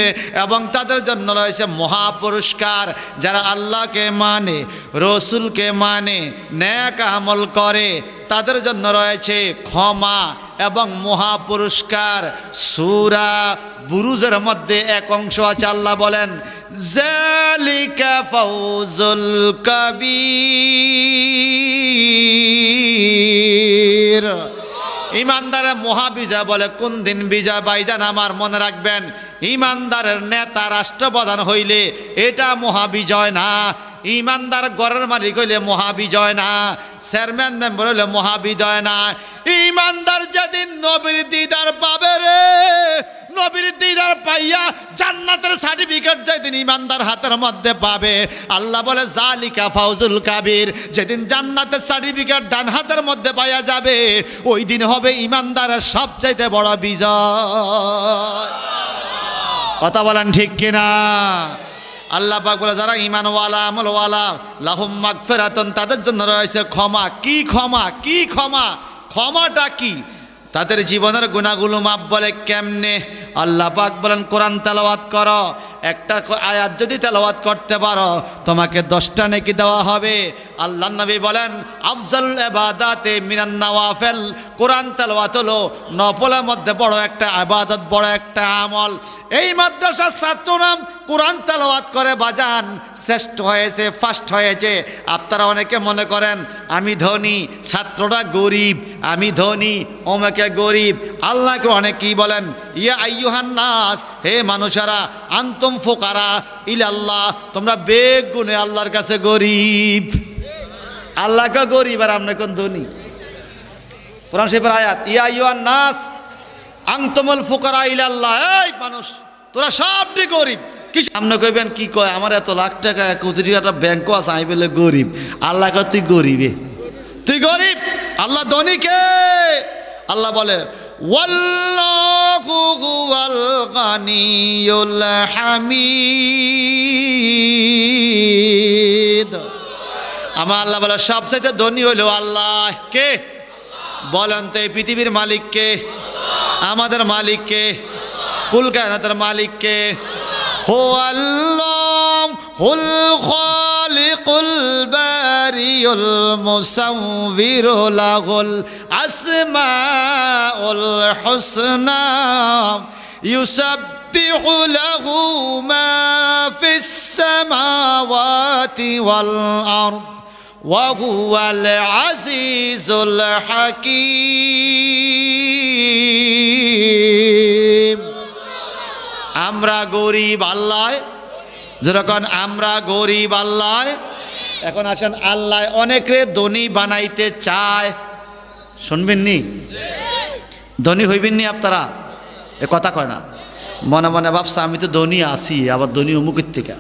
এবং তাদের জন্য রয়েছে মহা পুরস্কার। যারা আল্লাহকে মানে, রসুলকে মানে, নেক আমল করে, তাদের জন্য রয়েছে ক্ষমা এবং মহা পুরস্কার। সূরা বুরুজের মধ্যে এক অংশ আছে, আল্লাহ বলেন যালিকা ফাউজুল কাবীর। ইমানদারের মহাবিজয় বলে কোন দিন বিজয় ভাইজান আমার মনে রাখবেন, ইমানদারের নেতা রাষ্ট্রপ্রধান হইলে এটা মহাবিজয় না, ইমানদার ঘরের মালিক হইলে মহাবিজয় না, চেয়ারম্যান মেম্বার হইলে মহাবিজয় না। ইমানদার যেদিন নবীর দিদার পাবে রে, নবীর দিদার পাইয়া জান্নাতের সার্টিফিকেট যেদিন ইমানদার হাতের মধ্যে পাবে, আল্লাহ বলে জালিকা ফাউজুল কাবীর। যেদিন জান্নাতের সার্টিফিকেট ডান হাতের মধ্যে পাইয়া যাবে, ওই দিন হবে ইমানদারের সবচাইতে বড় বিজয়। কথা বলেন ঠিক কিনা? আল্লাহ পাক বলে যারা ঈমানওয়ালা আমলওয়ালা লাহুম মাগফিরাতুন তাদের জন্য রয়েছে ক্ষমা। কি ক্ষমা? কি ক্ষমা? ক্ষমাটা কি? তাদের জীবনের গুনাহগুলো মাফ। বলে কেমনে? আল্লাহ পাক বলেন কোরআন তেলাওয়াত করো, একটা আয়াত যদি তেলাওয়াত করতে পারো তোমাকে 10টা নেকি দেওয়া হবে। আল্লাহ নবী বলেন আফজালুল ইবাদাতে মিনান নওয়াফিল, কোরআন তেলাওয়াত হলো নফলের মধ্যে বড় একটা ইবাদত, বড় একটা আমল। এই মাদ্রাসার ছাত্ররা কোরআন তেলাওয়াত করে বাজান শ্রেষ্ঠ হয়েছে, ফার্স্ট হয়েছে। আপনারা অনেকে মনে করেন আমি ধনী, ছাত্ররা গরিব, আমি ধনী, ওমাকে গরিব। আল্লাহকে অনেক কি বলেন, ইয়া আইয়ুহান নাস, হে মানুষেরা, আনতুম ফুকারা ইলাল্লাহ, তোমরা বেগুনে আল্লাহর কাছে গরিব। আল্লাহকে গরিব আর আমরা কোন ধনী। কোরআন শরীফের আয়াত, ইয়া আইয়ুহান নাস আনতুমুল ফুকারা ইলাল্লাহ, এই মানুষ তোরা সবটি গরিব। কি সামনে কইবেন কি কয়, আমার এত লাখ টাকা 1 কোটি টাকা ব্যাংকও আছে, আমি বলে গরিব। আল্লাহ কয় তুই গরিবে, তুই গরিব, আল্লাহ ধনী কে? আল্লাহ বলে ওয়াল্লাহু হুয়াল গানিয়ুল হামিদ। আমার আল্লাহ বলে সবচেয়ে ধনী হলো আল্লাহ। কে বলেন তো? এই পৃথিবীর মালিক কে? আমাদের মালিক কে? কুল কায়নাতের মালিক কে? হুয়াল্লাহুল খালিক খালিকুল বারিউল মুসাউবিরু লাহুল আসমাউল হুসনা ইউসাব্বিহু লাহু মা ফিস সামাওয়াতি ওয়াল আরদ ওয়া হুয়াল আজিজুল হাকীম। আমরা গরিব, আল্লাহ যেরকম আমরা গরিব আল্লাহ। এখন আসেন, আল্লাহ অনেকে ধনী বানাইতে চায়, শুনবেন নি? ধনী হইবেন নি আপনারা? এ কথা কয় না, মনে মনে ভাবছে আমি তো ধনী আছি, আবার ধনী অমুকের থেকে।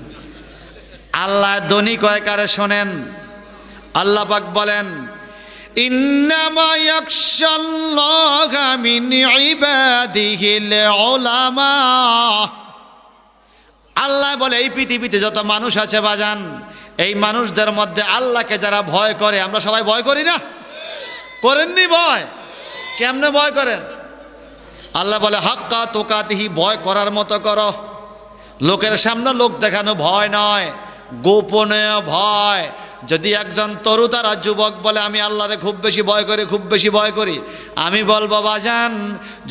আল্লাহ ধনী কয় কারে শোনেন, আল্লাহ পাক বলেন ইন্নামা ইয়াখশাল্লাহা মিন ইবাদিহিল উলামা। আল্লাহ বলে এই পৃথিবীতে যত মানুষ আছে বাজান, এই মানুষদের মধ্যে আল্লাহকে যারা ভয় করে, আমরা সবাই ভয় করি না? করেননি ভয়? কেমনে ভয় করেন? আল্লাহ বলে হাক্কা তুকাতিহি, ভয় করার মতো করো। লোকের সামনে লোক দেখানো ভয় নয়, গোপনে ভয়। যদি একজন তরুতারা যুবক বলে আমি আল্লাহরে খুব বেশি ভয় করি, খুব বেশি ভয় করি, আমি বলবো বাজান,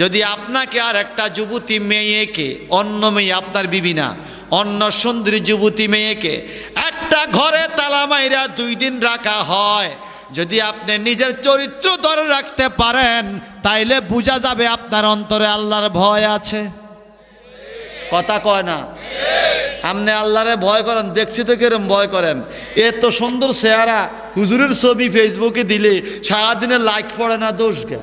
যদি আপনাকে আর একটা যুবতী মেয়েকে, অন্য মেয়ে আপনার বিবি না, অন্য সুন্দরী যুবতী মেয়েকে একটা ঘরে তালা মাইরা 2 দিন রাখা হয়, যদি আপনি নিজের চরিত্র ধরে রাখতে পারেন, তাইলে বোঝা যাবে আপনার অন্তরে আল্লাহর ভয় আছে। কথা কয় না? আপনি আল্লাহরে ভয় করেন, দেখছি তো কিরম ভয় করেন। এত সুন্দর চেহারা, হুজুরের ছবি ফেসবুকে দিলে সারাদিনে লাইক পড়ে না, দোষ গে।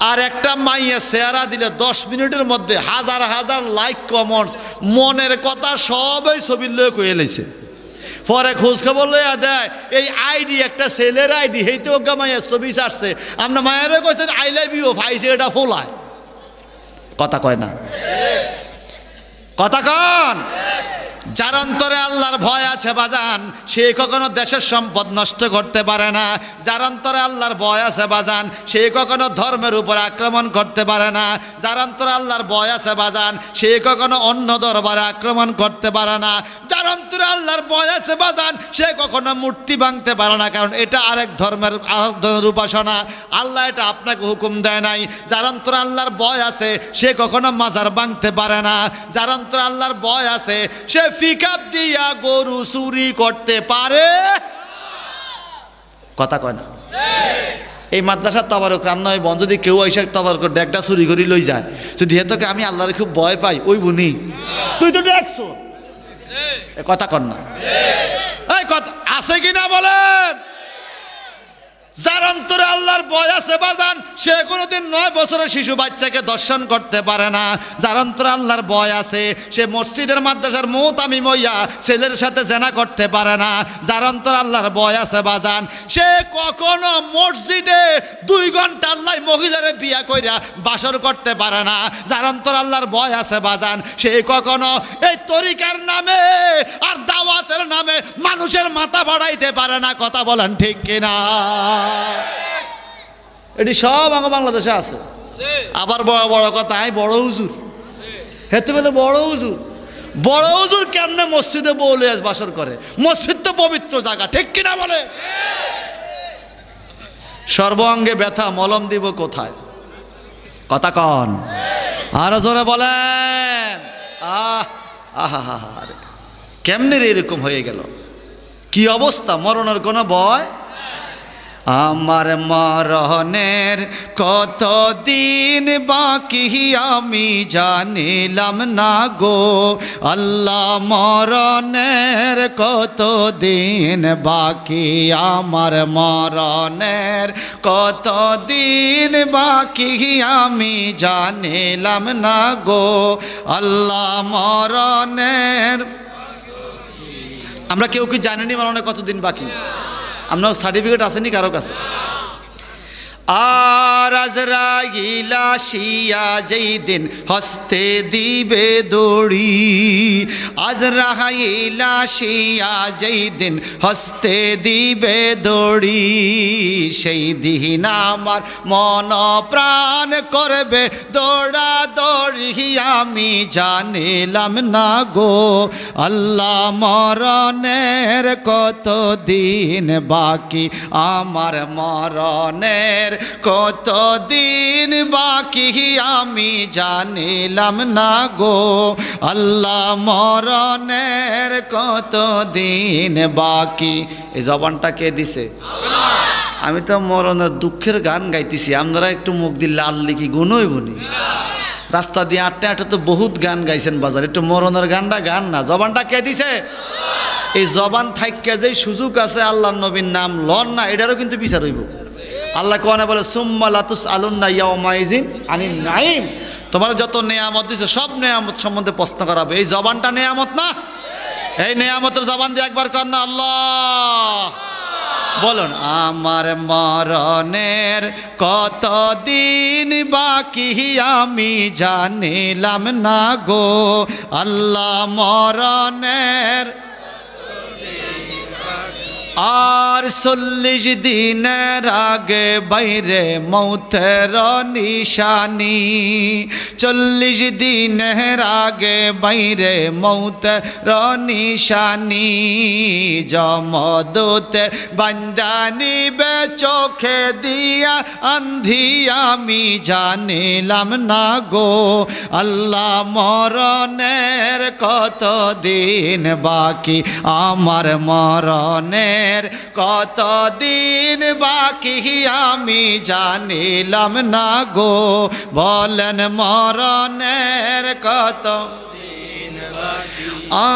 আর একটা মাইয়া চেহারা দিলে 10 মিনিটের মধ্যে হাজার হাজার লাইক, কমেন্টস, মনের কথা সবাই ছবির লোক হয়ে লেছে। পরে খোঁজ খবর লইয়া দেয় এই আইডি একটা ছেলের আইডি, হেইতে ওগা মাইয়ার ছবি ছাড়ছে, আপনার মায়েরও কইছেন আই লাভ ইউ, ভাইছে এটা ফোলায়। কথা কয় না? কথা কন? যার অন্তরে আল্লাহর ভয় আছে বাজান, সে কখনো দেশের সম্পদ নষ্ট করতে পারে না। যার অন্তরে আল্লাহর ভয় আছে বাজান, সে কখনো ধর্মের উপর আক্রমণ করতে পারে না। যার অন্তরে আল্লাহর ভয় আছে বাজান, সে কখনো অন্য দরবারে আক্রমণ করতে পারে না। যার অন্তরে আল্লাহর ভয় আছে বাজান, সে কখনো মূর্তি ভাঙতে পারে না, কারণ এটা আরেক ধর্মের উপাসনা। আল্লাহ এটা আপনাকে হুকুম দেয় নাই। যার অন্তরে আল্লাহর ভয় আছে, সে কখনো মাজার ভাঙতে পারে না। যার অন্তরে আল্লাহর ভয় আছে, সে পিকআপ দিয়া গরু চুরি করতে পারে। কথা কয় না? এই মাদ্রাসার তবারক রান্নায় বন্ধ, যদি কেউ এসে তবারক ডেকটা চুরি করে লই যায়, যদি হেতকে আমি আল্লাহরে খুব ভয় পাই, ওই বুনি তুই তো দেখছো। কথা কর না? এই কথা আছে কিনা বলেন? যার অন্তরে আল্লাহর ভয় আছে বাজান, সে কোনোদিন 9 বছরের শিশু বাচ্চাকে দর্শন করতে পারে না। যার অন্তরে আল্লাহর ভয় আছে, সে মসজিদের মাদ্রাসার মুতামিম হইয়া ছেলের সাথে জেনা করতে পারে না। যার অন্তরে আল্লাহর ভয় আছে বাজান, সে কখনো মসজিদে 2 ঘন্টা আল্লাহ মহিলারে বিয়া কইরা বাসর করতে পারে না। যার অন্তরে আল্লাহর ভয় আছে বাজান, সে কখনো এই তরিকার নামে আর দাওয়াতের নামে মানুষের মাথা বাড়াইতে পারে না। কথা বলেন ঠিক কিনা? এটি সব আমার বাংলাদেশে আছে। আবার বড় বড় কথা, বড় হুজুর হেতে বলে বড় হুজুর। বড় হুজুর কেমনে মসজিদে বলে বাসর করে? মসজিদ তো পবিত্র জায়গা, ঠিক কিনা বলে? সর্বাঙ্গে ব্যথা, মলম দিব কোথায়? কথা কন? আরো জোরে বলেন। আহা, কেমনে এরকম হয়ে গেল? কি অবস্থা? মরণের কোনো ভয়? আমার মরণের কত দিন বাকি আমি জানিলাম না গো আল্লাহ, মরণের কত দিন বাকি, আমার মরণের কত দিন বাকি আমি জানিলাম না গো আল্লাহ, মরণের। আমরা কেউ কি জানিনি মরণের কতদিন বাকি? আপনার সার্টিফিকেট আসেনি কারো কাছে? আর আজরাইল আসিয়া যেই দিন হস্তে দিবে দড়ি, আজরাইল আসিয়া যেই দিন হস্তে দিবে দড়ি, সেই দিন আমার মন প্রাণ করবে দৌড়া দৌড়ি, আমি জানিলাম না গো আল্লাহ মরণের কত দিন বাকি, আমার মরণের কত দিন বাকি, আমি জানিলাম না গো আল্লাহ মরণের কত দিন বাকি। এই জবানটা কে দিছে? আমি তো মরণের দুঃখের গান গাইতেছি, আপনারা একটু মুখ দিলে আল্লি কি গুণ হইবনি? রাস্তা দিয়ে আটটা আটটা তো বহুত গান গাইছেন বাজার, একটু মরণের গানটা গান না। জবানটা কে দিছে? এই জবান থাইকা যে সুযোগ আছে আল্লাহ নবীর নাম লন না, এটারও কিন্তু বিচার হইব। আল্লাহ কোরআনে বলে সুম্মা লাতুস আলুন্না ইয়াউমাইজিন আনিন নাঈম, তোমার যত নেয়ামত দিছে সব নেয়ামত সম্বন্ধে প্রশ্ন করাবে। এই জবানটা নেয়ামত না? এই নেয়ামতের জবান দিয়ে একবার কর না আল্লাহ। বলুন আমার মরণের কত দিন বাকি, আমি জানিলাম না গো আল্লাহ মরণের, আর 40 দিনের আগে বাইরে মৌতের নিশানি, 40 দিনের আগে বাইরে মৌতের নিশানি, যমদূতে বান্দা নিবে চোখে দিয়া আন্ধি, আমি জানিলাম না গো আল্লাহ মরণের কত দিন বাকি, আমার মরণের কত দিন বাকি, আমি জানিলাম না গো, বলেন মরণের কত দিন বাকি।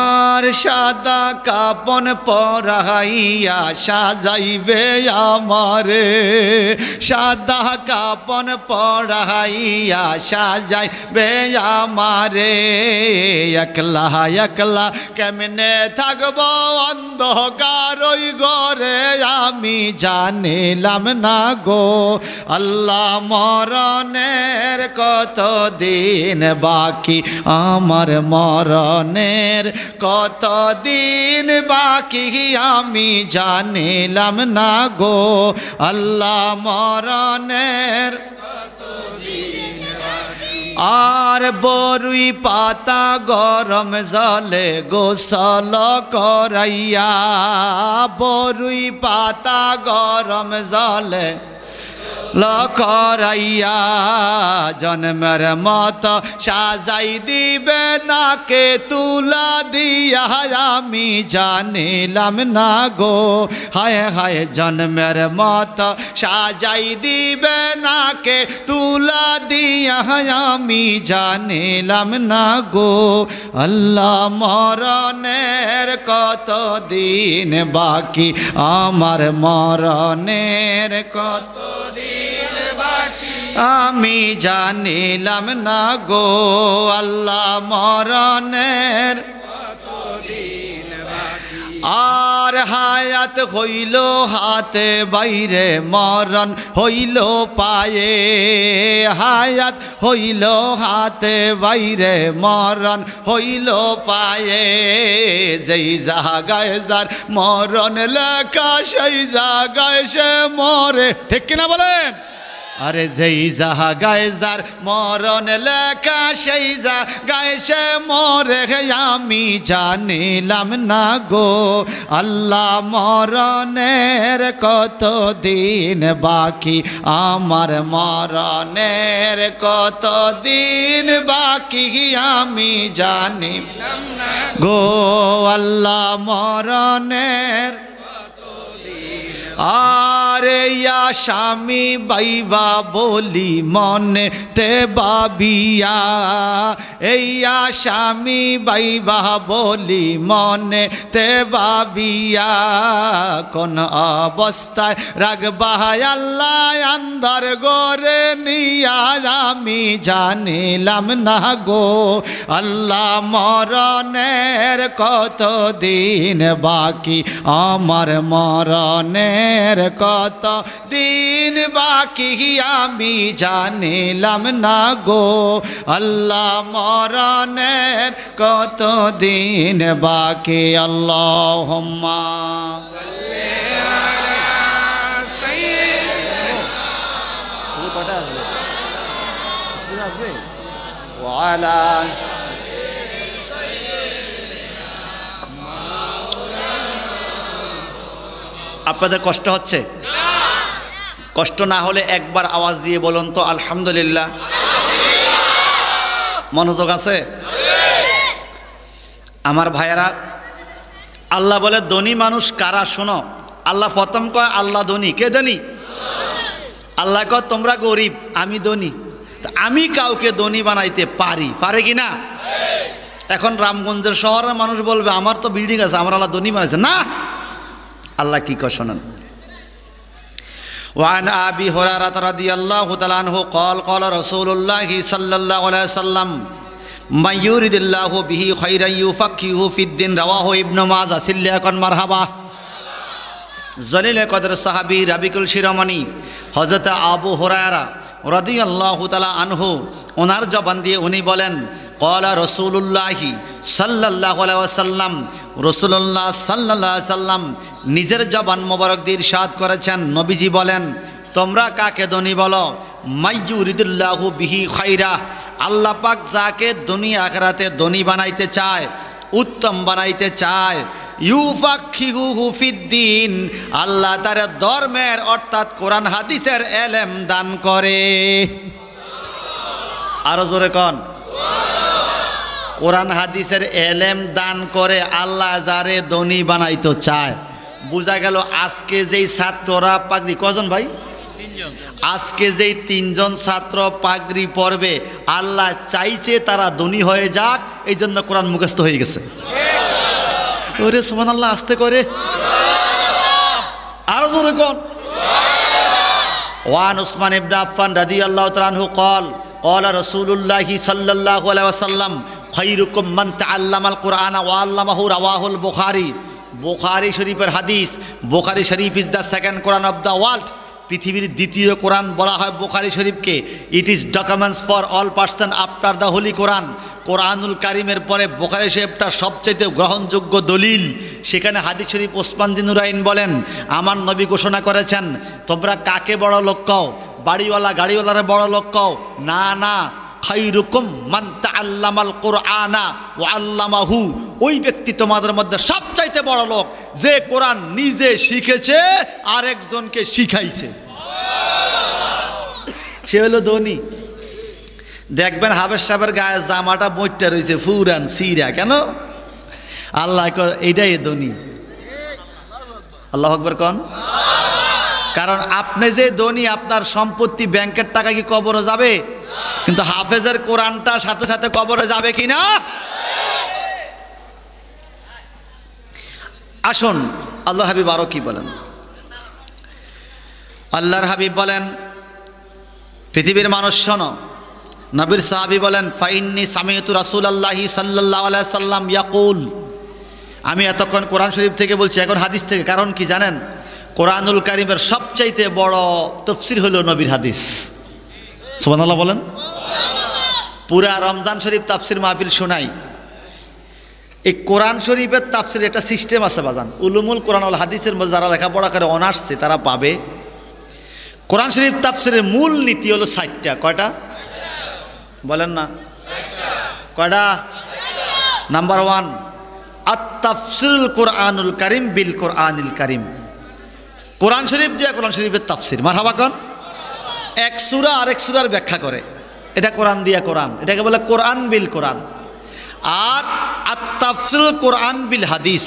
আর সাদা কাপন পরাইয়া সাজাইবে আমারে, সাদা কাপন পরাইয়া সাজাইবে আমারে, একলা একলা কেমনে থাকবো অন্ধকার ওই ঘরে, আমি জানিলাম না গো আল্লাহ মরণের কত দিন বাকি, আমার মরণের কত দিন বাকি, আমি জানিলাম না গো আল্লাহ মরণের কত দিন বাকি। আর বরুই পাতা গরম জলে গোসল করাইয়া, বরুই পাতা গরম জলে লকরাইয়া, জন্মের মত সাজাই দিবে নাকে তুলা দিয়া, আমি জানিলাম না গো হায় হায়, জন্মের মত সাজাই দিবে নাকে তুলা দিয়া, আমি জানিলাম না গো আল্লাহ মরণের কত দিন বাকি, আমার মরণের কত দিন বাকি, আমি জানিলাম না গো আল্লাহ মরণের কত দিন বাকি। আর হায়াত হইল হাতে বাইরে মরণ হইল পায়ে, হায়াত হইল হাতে বাইরে মরণ হইল পায়ে, যেই জায়গায় যার মরণ লেখা সেই জায়গায় সে মরে, ঠিক কিনা বলেন? আরে যেই জায়গায় যার মরণ লেখা সেই জায়গায় সে মরে, আমি জানিলাম না গো আল্লাহ মরণের কত দিন বাকি, আমার মরণের কত দিন বাকি, আমি জানিলাম না গো আল্লাহ মরণের। আরে স্বামী বাইবা বলি মনে তে বাবিয়া, এই স্বামী বাইবা বলি মনে তে বাবিয়া, কোন অবস্থায় রাখবা আল্লাহ আন্ধার গোরে নিয়া, আমি জানিলাম না গো আল্লাহ মরণের কত দিন বাকি, আমার মরণের কত কত দিন বাকি আমি জানিলাম না গো আল্লাহ মরণের কত দিন বাকি আল্লাহুম্মা সাল্লি আলা সাইয়্যিদিনা কটা আসবে ওয়া আলা আপনাদের কষ্ট হচ্ছে? কষ্ট না হলে একবার আওয়াজ দিয়ে বলুন তো আলহামদুলিল্লাহ। মনোযোগ আছে? আমার ভাইয়েরা, আল্লাহ বলে ধনী মানুষ কারা শোনো। আল্লাহ প্রথম কয় আল্লাহ ধনী। কে ধনী? আল্লাহ কয় তোমরা গরিব, আমি ধনী। আমি কাউকে ধনী বানাইতে পারি, পারে কি না? এখন রামগঞ্জের শহরের মানুষ বলবে আমার তো বিল্ডিং আছে, আমার আল্লাহ ধনী বানাইছে না। আল্লাহ কি কয় শোনেন। وعن أبي هريرة رضي الله تعالى عنه قال قال رسول الله صلى الله عليه وسلم من يريد الله به خيرا يفقهه في الدين رواه ابن ماجه সিল্লিয়া কোন মারহাবা। জলিল কদর সাহাবী রাবিকুল শিরোমণি হযরত আবু হুরায়রা রাদিয়াল্লাহু তাআলা আনহু ওনার জবান দিয়ে উনি বলেন قال رسول الله صلى الله عليه وسلم রাসূলুল্লাহ সাল্লাল্লাহু আলাইহি সাল্লাম নিজের জবান মোবারক দিয়ে ইরশাদ করেছেন, নবীজি বলেন তোমরা কাকে ধনী বলো? মাইয়ুরিদুল্লাহু বিহি খায়রা, আল্লাহ পাক যাকে দুনিয়া আখিরাতে ধনী বানাইতে চায়, উত্তম বানাইতে চায়, ইউফাক্কিহুহু ফিদ্দিন, আল্লাহ তার ধর্মের অর্থাৎ কোরআন হাদিসের ইলম দান করে। আরো জোরে কোন কোরআন হাদিসের ইলম দান করে আল্লাহ যারে ধনী বানাইতে চায়। বোঝা গেল আজকে যেই ছাত্ররা পাগড়ি, কজন ভাই? আজকে যেই তিনজন ছাত্র পাগড়ি পরবে আল্লাহ চাইছে তারা ধনী হয়ে যাক, এই জন্য কোরআন মুখস্থ হয়ে গেছে। ওরে সুবহানাল্লাহ, আস্তে করে আরো জোরে কোন। ওয়ান উসমান ইবনে আফফান রাদিয়াল্লাহু তাআলা আনহু قال قال رسول الله صلى الله عليه وسلم خيركم من تعلم القرآن وعلمه رواه البخاري। বুখারী শরীফের হাদিস। Bukhari Sharif is the second Quran of the world. পৃথিবীর দ্বিতীয় কোরআন বলা হয় বুখারী শরীফকে। It is documents for all person after the holy Quran. কোরআনুল কারিমের পরে বুখারী শরীফটা সবচেয়ে গ্রহণযোগ্য দলিল। সেখানে হাদিস শরীফ ওসমান জিনুরাইন বলেন আমার নবী ঘোষণা করেছেন তোমরা কাকে বড় লোক কও? বাড়িওয়ালা গাড়িওয়ালারে বড় লোক কও? না না, খায়রুকুম মান তাআল্লামাল কুরআনা ওয়া আল্লামাহু, ওই ব্যক্তি তোমাদের মধ্যে সবচাইতে বড় লোক যে কোরআন নিজে শিখেছে আর একজনকে শিখাইছে, সে হলো ধনী। দেখবেন হাবেশ সাহেবের গায়ে জামাটা বইটা রয়েছে ফুরান সিরা, কেন? আল্লাহ এইটাই ধনী। আল্লাহু আকবার কোন। কারণ আপনি যে ধনী, আপনার সম্পত্তি ব্যাংকের টাকা কি কবরে যাবে? কিন্তু হাফেজের কোরআনটা সাথে সাথে কবরে যাবে কিনা? আসুন আল্লাহর হাবিব আরো কি বলেন। আল্লাহর হাবিব বলেন পৃথিবীর মানুষ শোনো, নবীর সাহাবী বলেন ফাইন্নি সামিয়তু রাসূলুল্লাহি সাল্লাল্লাহু আলাইহি সাল্লাম ইয়াকুল, আমি এতক্ষণ কোরআন শরীফ থেকে বলছি, এখন হাদিস থেকে। কারণ কি জানেন? কোরআনুল কারীমের সবচাইতে বড় তাফসীর হলো নবীর হাদিস। সুবহানাল্লাহ বলেন। পুরা রমজান শরীফ তাফসীর মাহফিল শোনাই। এই কোরআন শরীফের তাফসীর একটা সিস্টেম আছে বাজান। উলুমুল কোরআন ওয়াল হাদিসের মধ্যে যারা লেখাপড়া করে অনার্সে তারা পাবে। কোরআন শরীফ তাফসীরের মূল নীতি হলো 60টা। কয়টা বলেন না? কয়টা? নাম্বার 1 আত-তাফসীরুল কোরআনুল কারীম বিল কোরআনিল কারীম। কোরআন শরীফ দিয়ে কোরআন শরীফের তাফসীর। মারহাবা কোন। এক সূরা আরেক সূরার ব্যাখ্যা করে, এটা কোরআন দিয়া কোরআন, এটাকে বলে কোরআন বিল কোরআন। আর আত-তাফসীরুল কোরআন বিল হাদিস,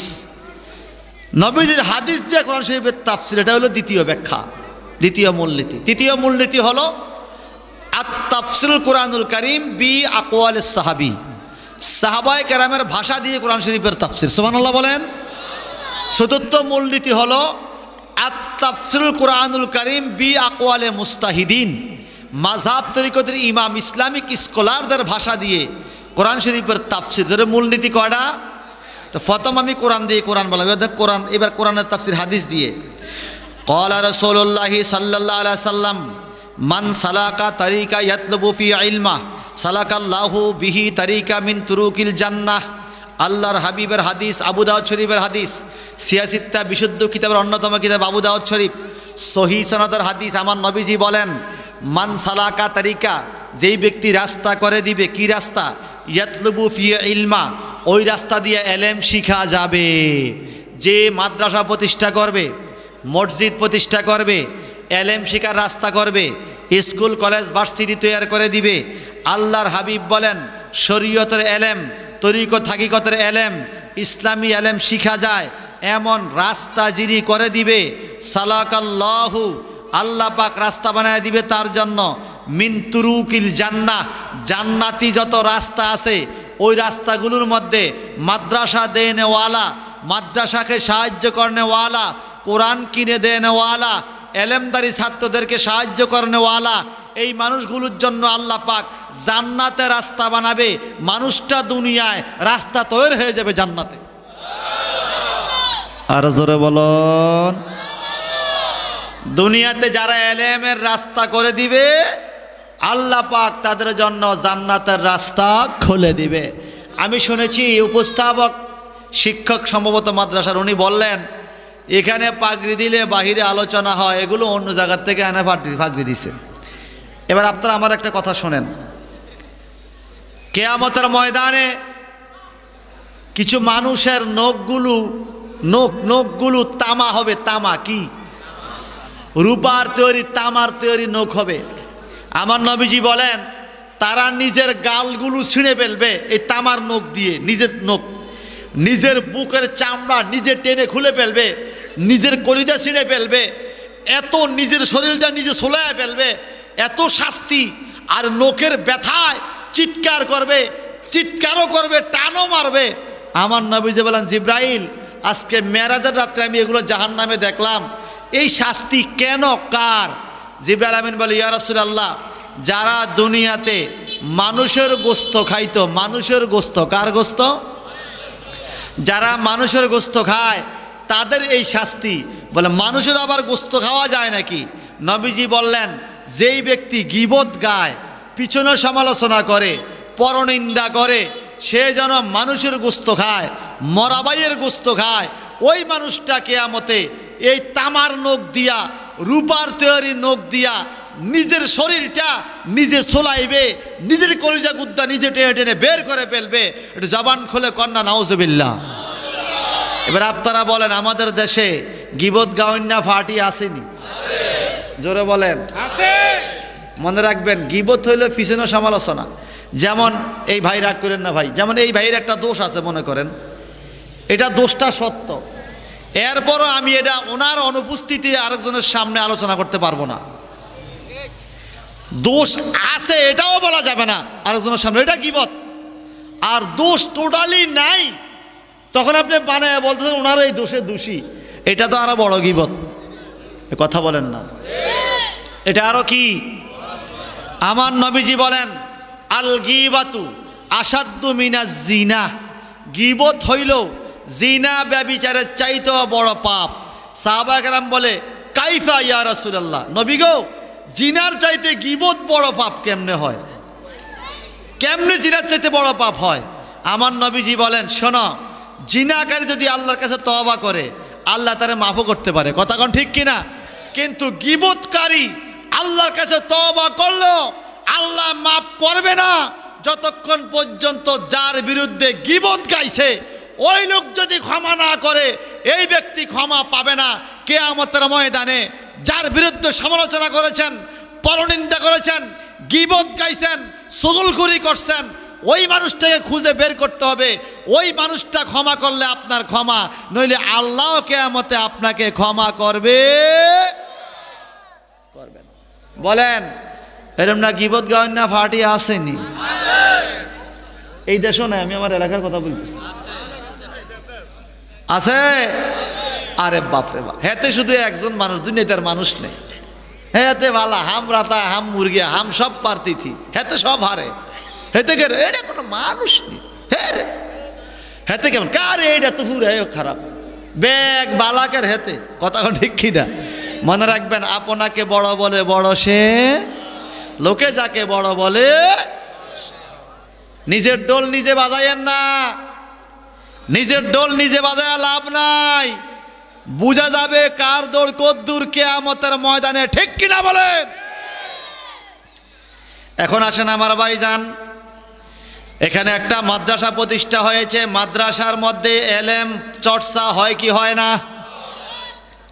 নবীজির হাদিস দিয়ে কোরআন শরীফের তাফসীর, এটা হলো দ্বিতীয় ব্যাখ্যা, দ্বিতীয় মূলনীতি। তৃতীয় মূলনীতি হলো আত-তাফসীরুল কোরআনুল কারীম বি আকওয়ালিস সাহাবী, সাহাবায়ে কেরামের ভাষা দিয়ে কোরআন শরীফের তাফসীর। সুবহানাল্লাহ বলেন। চতুর্থ মূলনীতি হলো আত-তাফসীরুল কোরআনুল কারীম বি আকওয়ালে মুস্তাহিদিন, মাযহাব তরিকতের ইমাম ইসলামিক স্কলারদের ভাষা দিয়ে কোরআন শরীফের তাফসীর। এর মূলনীতি কয়টা? তো প্রথম আমি কোরআন দিয়ে কোরআন বললাম, এবার কোরআনের তাফসীর হাদিস দিয়ে। ক্বালা রাসূলুল্লাহি সাল্লাল্লাহু আলাইহি সাল্লাম মান সালাকা তারিকা ইয়াতলুবু ফি ইলমা সালাকাল্লাহু বিহি তারিকা মিন তুরুকিল জান্নাহ। আল্লাহর হাবিবের হাদিস, আবু দাউদ শরীফের হাদিস, সিয়াসিত্তা বিশুদ্ধ কিতাবের অন্যতম কিতাব আবু দাউদ শরীফ, সহিহ সনদের হাদিস। আমার নবীজি বলেন, মান সালাকা তারিকা, যেই ব্যক্তি রাস্তা করে দিবে, কি রাস্তা? ইয়াতলুবু ফি ইলমা, ওই রাস্তা দিয়ে এলেম শিখা যাবে। যে মাদ্রাসা প্রতিষ্ঠা করবে, মসজিদ প্রতিষ্ঠা করবে, এলেম শিখার রাস্তা করবে, স্কুল কলেজ ভার্সিটি তৈরি করে দিবে, আল্লাহর হাবিব বলেন শরীয়তের এলেম, তরিকত হাকিকতের এলেম, ইসলামী এলেম শিখা যায় এমন রাস্তা যিনি করে দিবে, সালাকাল্লাহু, আল্লাহ পাক রাস্তা বানায় দিবে তার জন্য, মিন তুরুকিল জান্নাহ, জান্নাতি যত রাস্তা আছে ওই রাস্তাগুলোর মধ্যে মাদ্রাসা দেনেওয়ালা, মাদ্রাসাকে সাহায্য করনেওয়ালা, কোরআন কিনে দেনেওয়ালা, এলেমদারি ছাত্রদেরকে সাহায্য করনেওয়ালা, এই মানুষগুলোর জন্য আল্লাহ পাক জান্নাতে রাস্তা বানাবে। মানুষটা দুনিয়ায় রাস্তা তৈরি হয়ে যাবে জান্নাতে। আর জোরে বলুন। দুনিয়াতে যারা এলেমের রাস্তা করে দিবে, আল্লাহ পাক তাদের জন্য জান্নাতের রাস্তা খুলে দিবে। আমি শুনেছি উপস্থাপক শিক্ষক সম্ভবত মাদ্রাসার, উনি বললেন এখানে পাগড়ি দিলে বাহিরে আলোচনা হয়, এগুলো অন্য জায়গার থেকে এনে পাগড়ি দিছে। এবার আপনারা আমার একটা কথা শোনেন, কিয়ামতের ময়দানে কিছু মানুষের নখগুলো তামা হবে। তামা কি? রূপার তৈরি, তামার তৈরি নখ হবে। আমার নবীজি বলেন তারা নিজের গালগুলো ছিঁড়ে ফেলবে এই তামার নখ দিয়ে, নিজের নখ, নিজের বুকের চামড়া নিজে টেনে খুলে ফেলবে, নিজের কলিজা ছিঁড়ে ফেলবে, এত নিজের শরীরটা নিজে সোলায় ফেলবে, এত শাস্তি। আর নখের ব্যথায় চিৎকার করবে, চিৎকারও করবে, টানও মারবে। আমার নবীজি বলেন জিব্রাইল, আজকে মেরাজের রাত্রে আমি এগুলো জাহান্নামে দেখলাম, এই শাস্তি কেন, কার? জিবরাইল আমিন বলে, ইয়া রাসূলুল্লাহ, যারা দুনিয়াতে মানুষের গোস্ত খাইতো, মানুষের গোস্ত, কার গোস্ত? যারা মানুষের গোস্ত খায় তাদের এই শাস্তি। বলে মানুষের আবার গোস্ত খাওয়া যায় নাকি? নবীজি বললেন, যেই ব্যক্তি গীবত গায়, পিছনে সমালোচনা করে, পরনিন্দা করে, সে যেন মানুষের গোস্ত খায়, মরাবাইয়ের গোস্ত খায়, ওই মানুষটা কিয়ামতে এই তামার নখ দিয়া, রূপার তৈরি নখ দিয়া নিজের শরীরটা নিজে সোলাইবে, নিজের কলিজা গুদ্দা নিজে টেনে টেনে বের করে ফেলবে। একটু জবান খুলে কন্যা নাউজুবিল্লাহ। এবার আপনারা বলেন, আমাদের দেশে গীবত গাওয়ান্না ফাটি আসেনি? জোরে বলেন। মনে রাখবেন, গীবত হইল পিছনে সমালোচনা। যেমন এই ভাই, রাগ করেন না ভাই, যেমন এই ভাইয়ের একটা দোষ আছে মনে করেন, এটা দোষটা সত্য, এরপরও আমি এটা ওনার অনুপস্থিতি আরেকজনের সামনে আলোচনা করতে পারবো না। দোষ আছে এটাও বলা যাবে না আরেকজনের সামনে, এটা গীবত। আর দোষ টোটালি নাই, তখন আপনি বানায় বলতেছেন ওনার এই দোষে দোষী, এটা তো আরো বড় গীবত। কথা বলেন না, এটা আরো কি? আমার নবীজি বলেন, আল গীবাতু আসাদ্দু মিনাজ জিনা, গীবত হইল জিনা ব্যভিচারের চাইতেও বড় পাপ। সাহাবা কেরাম বলে, কাইফা ইয়া রাসূলুল্লাহ, নবী গো, জিনার চাইতে গীবত বড় পাপ কেমনে হয়? কেমনে জিনার চাইতে বড় পাপ হয়? আমার নবীজি বলেন, শোনো, জিনাকারী যদি আল্লাহর কাছে তওবা করে, আল্লাহ তারে মাফও করতে পারে, কথা কোন ঠিক কিনা? কিন্তু গীবতকারী আল্লাহর কাছে তওবা করলো আল্লাহ মাফ করবে না যতক্ষণ পর্যন্ত যার বিরুদ্ধে গীবত গাইছে ওই লোক যদি ক্ষমা না করে, এই ব্যক্তি ক্ষমা পাবে না কিয়ামতের ময়দানে। যার বিরুদ্ধে সমালোচনা করেছেন, পরনিন্দা করেছেন, গীবত গাইছেন, চুগলখুরি করছেন, ওই মানুষটাকে খুঁজে বের করতে হবে। ওই মানুষটা ক্ষমা করলে আপনার ক্ষমা, নইলে আল্লাহ কিয়ামতে আপনাকে ক্ষমা করবে না। বলেন, এরম না গীবত গাওয়ান না ফাটি আসেনি? এই দেশও নাই, আমি আমার এলাকার কথা বলতেছি, আছে। আরে বাপরে বাপ, হেতে শুধু একজন মানুষ, দুনিয়াতে মানুষ নেই। হেতে ভালা, হাম রাতা, হাম মুরগিয়া, হাম সব পারতি থি, হেতে সব হারে, হেতে কে এটা কোনো মানুষ নেই। হ্যাঁ রে, হেতে কেমন কারে, এইটা তো পুরো খারাপ, ব্যাগ বালাকের হেতে, কথা ঠিক কিনা? মনে রাখবেন, আপনাকে বড় বলে বড় সে, লোকে যাকে বড় বলে। নিজের ডোল নিজে বাজায়েন না, নিজের ডোল নিজে বাজায় লাভ নাই। বুঝা যাবে কার দৌড় কদ্দূর কিয়ামতের ময়দানে, ঠিক কিনা বলেন? এখন আসেন আমার ভাইজান, এখানে একটা মাদ্রাসা প্রতিষ্ঠা হয়েছে। মাদ্রাসার মধ্যে এলেম চর্চা হয় কি হয় না?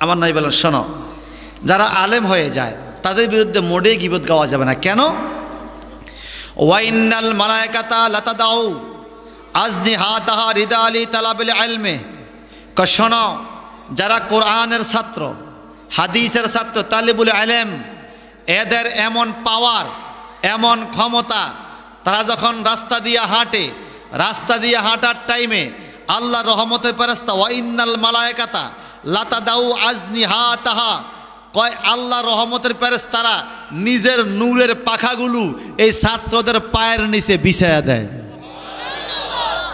আমার নাই বলেন, শোনো, যারা আলেম হয়ে যায় তাদের বিরুদ্ধে মোটেই গীবত গাওয়া যাবে না। কেন? ওয়াইন্নাল মালায়েকাতা লাতাদাউ আজনিহাতাহা রিদা আলি তালাবিল ইলমে। শোনো, যারা কোরআনের ছাত্র, হাদিসের ছাত্র, তালিবুল ইলম, এদের এমন পাওয়ার, এমন ক্ষমতা, তারা যখন রাস্তা দিয়ে হাঁটে, রাস্তা দিয়ে হাঁটার টাইমে আল্লাহ রহমতের ফেরেশতা ওয়াইন্নাল মালায়েকাতা লাতাদাউ আজনিহাতাহা, কয় আল্লাহ রহমতের ফেরেশতারা নিজের নূরের পাখাগুলো এই ছাত্রদের পায়ের নিচে বিছায়া দেয়।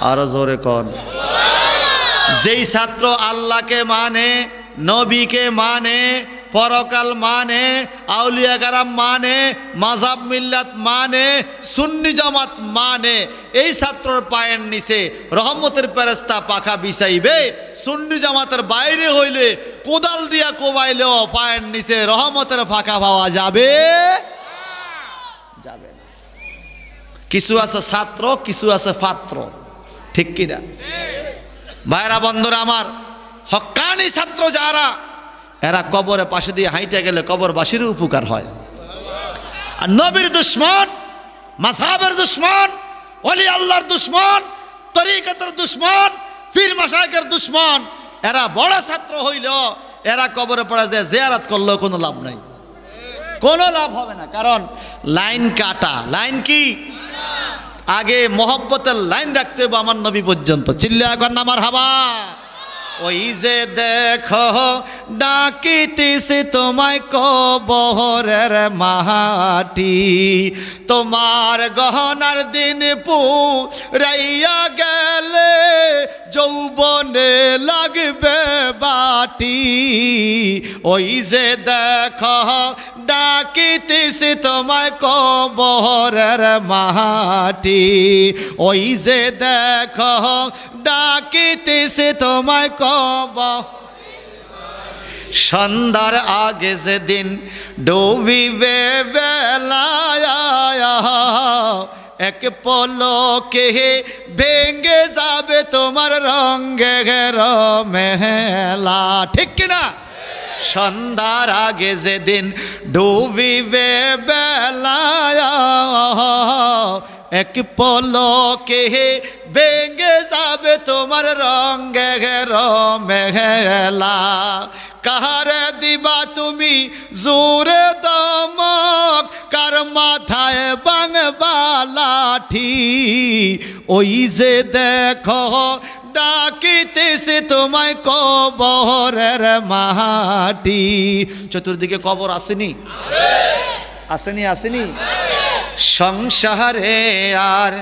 আরো জোরে কোন? যেই ছাত্র আল্লাহকে মানে, নবীকে মানে, পরকাল মানে, আউলিয়া কারাম মানে, মাযহাব মিল্লাত মানে, সুন্নি জামাত মানে, এই ছাত্রর পায়ের নিচে রহমতের ফেরেশতা পাখা বিছাইবে। সুন্নি জামাতের বাইরে হইলে কোদাল দিয়া কোবাইলেও পায়ের নিচে রহমতের পাখা পাওয়া যাবে যাবে না। কিছু আছে ছাত্র, কিছু আছে পাত্র, ঠিক কিনা ভাইরা বন্ধুরা আমার? হক্কানি ছাত্র যারা, এরা কবরের পাশে দিয়ে হাইটে গেলে কবরবাসীর উপকার হয়। আর নবীর দুশ্মন, মাযহাবের দুশ্মন, ওলি আল্লাহর দুশ্মন, তরিকতের দুশ্মন, পীর মাশায়েখের দুশ্মন, এরা বড় ছাত্র হইলেও এরা কবরে পড়ে যায় জিয়ারত করলেও কোনো লাভ নাই, কোনো লাভ হবে না। কারণ লাইন কাটা। লাইন কি? আগে মহব্বতের লাইন রাখতে হবে আমার নবী পর্যন্ত। চিল্লায়া কর না মারহাবা। ওই যে দেখো ডাকিতেছে তোমায় কবরের মাটি, তোমার গহনার দিন পুরাইয়া গেলে যৌবনে লাগবে বাটি। ওই যে দেখো ডাকিতেছে তোমায় কবরের মাটি, ওই যে দেখো ডাকিতেছে তোমায় সন্ধ্যার আগে যেদিন ডুবিবে বেলা, এক পলকে ভেঙে যাবে তোমার রঙের মেলা, ঠিক কিনা? সন্ধ্যার আগে যেদিন ডুবিবে বেলা, এক পলকে ভেঙে যাবে তোমার রঙের মেলা। কাহারে দিবা তুমি জোরে দমক, কার মাথায় বাংবা লাঠি। ওই যে দেখো ডাকিতেছে তোমায় কবরের মাটি। চতুর্দিকে কবর আসেনি? আসেনি? আসেনি? সংসারে আর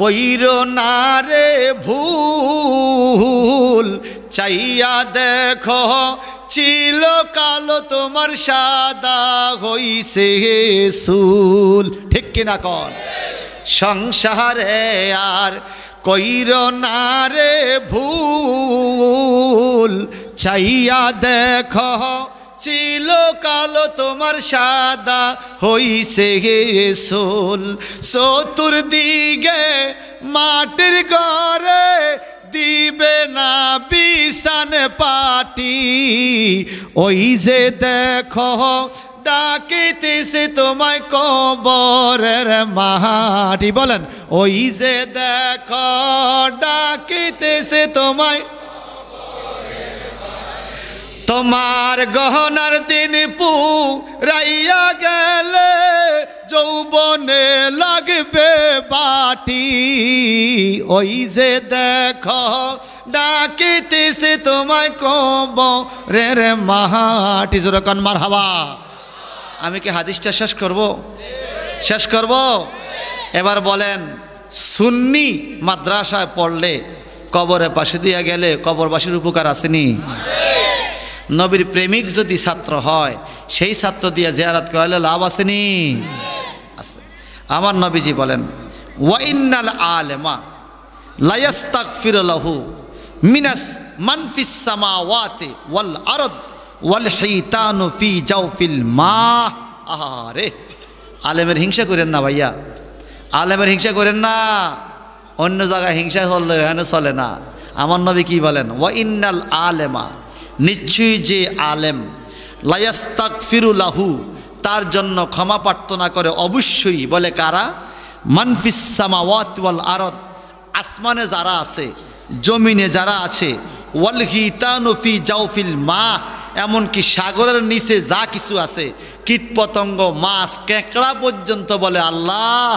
কইরো না রে ভুল, চাইয়া দেখো চিল কালো তোমার সাদা হইছে চুল, ঠিক কিনা কন? সংসারে আর কইরো না রে ভুল, চাইয়া দেখো চিল কালো তোমার সাদা হইছে চুল। চতুর্দিকে মাটির ঘরে দিবে না বিছান পাটি। ওই যে দেখো ডাকিতেছে তোমায় কবরের মাটি। বলেন, ওই যে দেখো ডাকিতেছে তোমায়, তোমার গহনার দিন পুরাইয়া গেলে যৌবনে লাগবে বাটি। ওই যে দেখো ডাকিতেছে তোমায় কবরের মাটি। যেরকম মারহাবা। আমি কি হাদিসটা শেষ করব? শেষ করব। এবার বলেন, সুন্নি মাদ্রাসায় পড়লে কবরের পাশে দিয়ে গেলে কবরবাসীর উপকার আসেনি? নবীর প্রেমিক যদি ছাত্র হয় সেই ছাত্র দিয়ে জিয়ারত করলে লাভ আসেনি? আছে। আমার নবীজি বলেন ওয়া ইন্নাল আলেমা লা ইস্তাগফিরু লাহু মিনাস মান ফিস সামাওয়াতি ওয়াল আরদ ওয়াল হিতানু ফি জাওফিল মা। আহারে, আলেমের হিংসা করেন না ভাইয়া, আলেমের হিংসা করেন না। অন্য জায়গায় হিংসা চললে এখানে চলে না। আমার নবী কি বলেন? ওয়া ইন্নাল আলেমা, নিশ্চয়ই যে আলেম, লা ইস্তাগফিরু লাহু, তার জন্য ক্ষমা প্রার্থনা করে অবশ্যই। বলে কারা? মান ফিস সামাওয়াতি ওয়াল আরদ, আসমানে যারা আছে, জমিনে যারা আছে, ওয়াল হিতানু ফি জাওফিল মা, এমনকি সাগরের নিচে যা কিছু আছে, কীট পতঙ্গ, মাছ, কেঁকড়া পর্যন্ত বলে আল্লাহ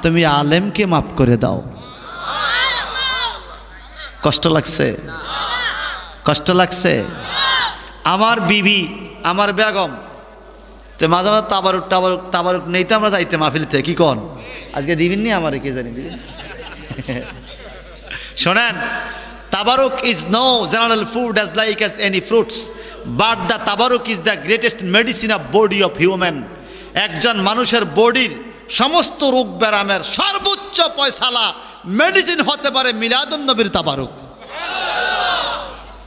তুমি আলেমকে মাফ করে দাও। কষ্ট লাগছে? কষ্ট লাগছে? আমার বিবি, আমার বেগম, তো মাঝে মাঝে তাবারুক টাবারুক তাবারুক নেই তো আমরা যাইতে মাহফিলতে। কি কন আজকে দিবেন নি? আমার কে জানি দিবেন। শোনেন, tabarruk is no general food as like as any fruits, but the tabarruk is the greatest medicine of body of human. একজন মানুষের বডির সমস্ত রোগ ব্যারামের সর্বোচ্চ পয়সালা মেডিসিন হতে পারে মিলাদুন নবীর তাবারুক।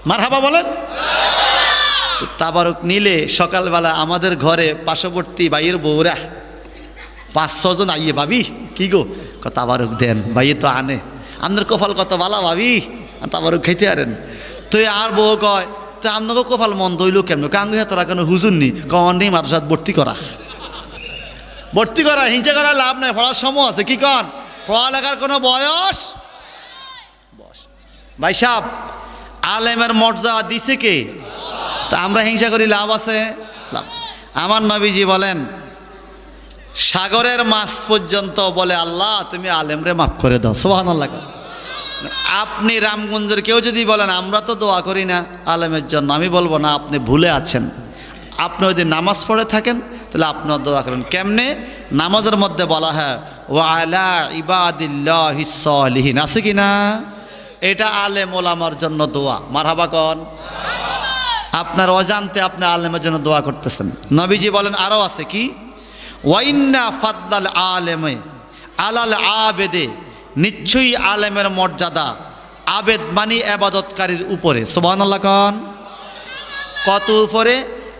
মারহাবা বলেন। তো তাবারুক নিলে সকালবেলা আমাদের ঘরে পার্শ্ববর্তী ভাইয়ের বউরা 5-6 জন আইয়ে, ভাবি কি গো, তাবারুক দেন। ভাইয়ে তো আনে, আপনার কপাল কত বালা ভাবি, তাবারুক খাইতে পারেন। তো আর বউ কয়, তো আপনাকে কপাল মন্দ হইল কেমন? কাঙ্গু তোরা কেন হুজুর নি কমান নেই মাদ্রাসাত ভর্তি করা, ভর্তি করা। হিংসা করা লাভ নাই, পড়ার সময় আছে। কি কন? পড়ালেখার কোনো বয়স? ভাই সাহেব, আলেমের মর্যাদা দিছে কে? তা আমরা হিংসা করি, লাভ আছে? লাভ। আমার নবীজি বলেন সাগরের মাছ পর্যন্ত বলে আল্লাহ তুমি আলেমরে মাফ করে দাও। সুবহানাল্লাহ। আপনি রামগঞ্জের কেউ যদি বলেন আমরা তো দোয়া করি না আলেমের জন্য, আমি বলবো না, আপনি ভুলে আছেন। আপনি যদি নামাজ পড়ে থাকেন তাহলে আপনিও দোয়া করেন। কেমনে? নামাজের মধ্যে বলা হয় ওয়া আলা ইবাদিল্লাহিস সালিহিন, আছে কি না? এটা আলেম ওলামার জন্য দোয়া। মারহাবা কন। আপনার অজান্তে আপনি আলেমের জন্য দোয়া করতেছেন। নবীজি বলেন আরও আছে কি? ওয়া ইন্না ফাদলাল আলেমে আলাল আবেদে, নিশ্চয়ই আলেমের মর্যাদা আবেদ মানি ইবাদতকারীর উপরে। সুবহানাল্লাহ কন। কত উপরে?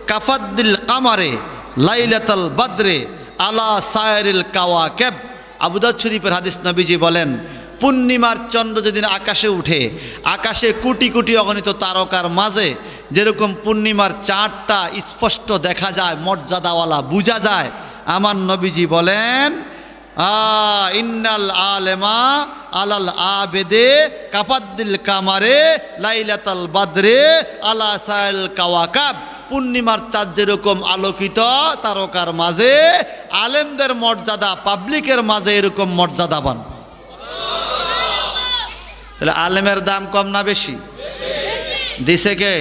কাফাদ্দিল কামারে লাইলাতুল বদরে আলা সায়রিল কাওয়াকিব। আবু দাউদ শরীফের হাদিস। নবীজি বলেন পূর্ণিমার চন্দ্র যেদিন আকাশে উঠে, আকাশে কোটি কোটি অগণিত তারকার মাঝে যেরকম পূর্ণিমার চাঁদটা স্পষ্ট দেখা যায়, মর্যাদাওয়ালা বোঝা যায়, আমার নবীজি বলেন ইন্নাল আলেমা আলাল আবেদে কাফাদ্দিল কামারে লাইলাতুল বদরে আলা সাইল কাওয়াকিব। পূর্ণিমার চাঁদ যেরকম আলোকিত তারকার মাঝে, আলেমদের মর্যাদা পাবলিকের মাঝে এরকম মর্যাদাবান। তাহলে আলেমের দাম কম না বেশি? দিছে কে?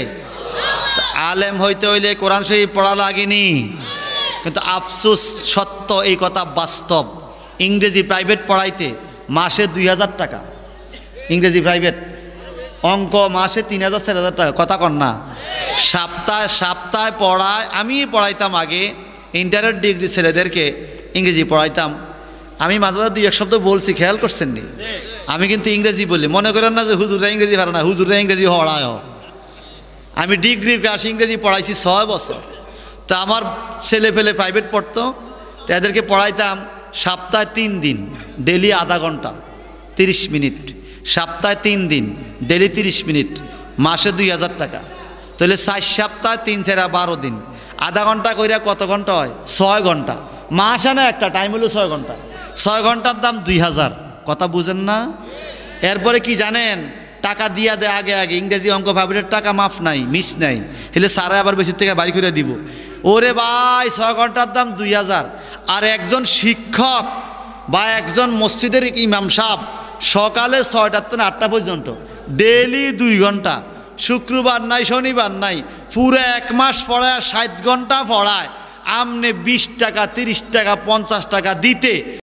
আলেম হইতে হইলে কোরআন শরীফ পড়া লাগেনি। কিন্তু আফসোস সত্য, এই কথা বাস্তব। ইংরেজি প্রাইভেট পড়াইতে মাসে 2000 টাকা, ইংরেজি প্রাইভেট, অঙ্ক মাসে 3000-4000 টাকা। কথা কন না? সপ্তাহে পড়ায়। আমি পড়াইতাম আগে ইন্টারের ডিগ্রি ছেলেদেরকে ইংরেজি পড়াইতাম। আমি মাঝে মাঝে 2-1 শব্দ বলছি, খেয়াল করছেন নি? আমি কিন্তু ইংরেজি বলি, মনে করেন না যে হুজুররা ইংরেজি পারে না, হুজুররা ইংরেজি হড়ায়। আমি ডিগ্রির ক্লাসে ইংরেজি পড়াইছি 6 বছর। তা আমার ছেলে পেলে প্রাইভেট পড়তো, তো এদেরকে পড়াইতাম সপ্তাহে 3 দিন, ডেলি আধা ঘন্টা 30 মিনিট। সপ্তাহে 3 দিন, ডেলি 30 মিনিট, মাসে 2000 টাকা। তাহলে 4 সপ্তাহে 3-4-12 দিন, আধা ঘন্টা কইরা কত ঘন্টা হয়? 6 ঘন্টা। মাসে না একটা, টাইম হলো 6 ঘন্টা। 6 ঘন্টার দাম 2000। কথা বুঝেন না? এরপরে কি জানেন? টাকা দিয়া দেয় আগে আগে। ইংরেজি অঙ্ক ভাইবেটের টাকা মাফ নাই, মিস নাই, হলে সারা আবার বেশি থেকে বাড়ি করে দিব। ওরে ভাই, 6 ঘন্টার দাম 2000। আর একজন শিক্ষক বা একজন মসজিদের ইমাম সাহেব সকালে 6টা থেকে 8টা পর্যন্ত ডেলি 2 ঘন্টা, শুক্রবার নাই শনিবার নাই, পুরো 1 মাস পড়ায় 60 ঘন্টা পড়ায়। আমনে 20 টাকা 30 টাকা 50 টাকা দিতে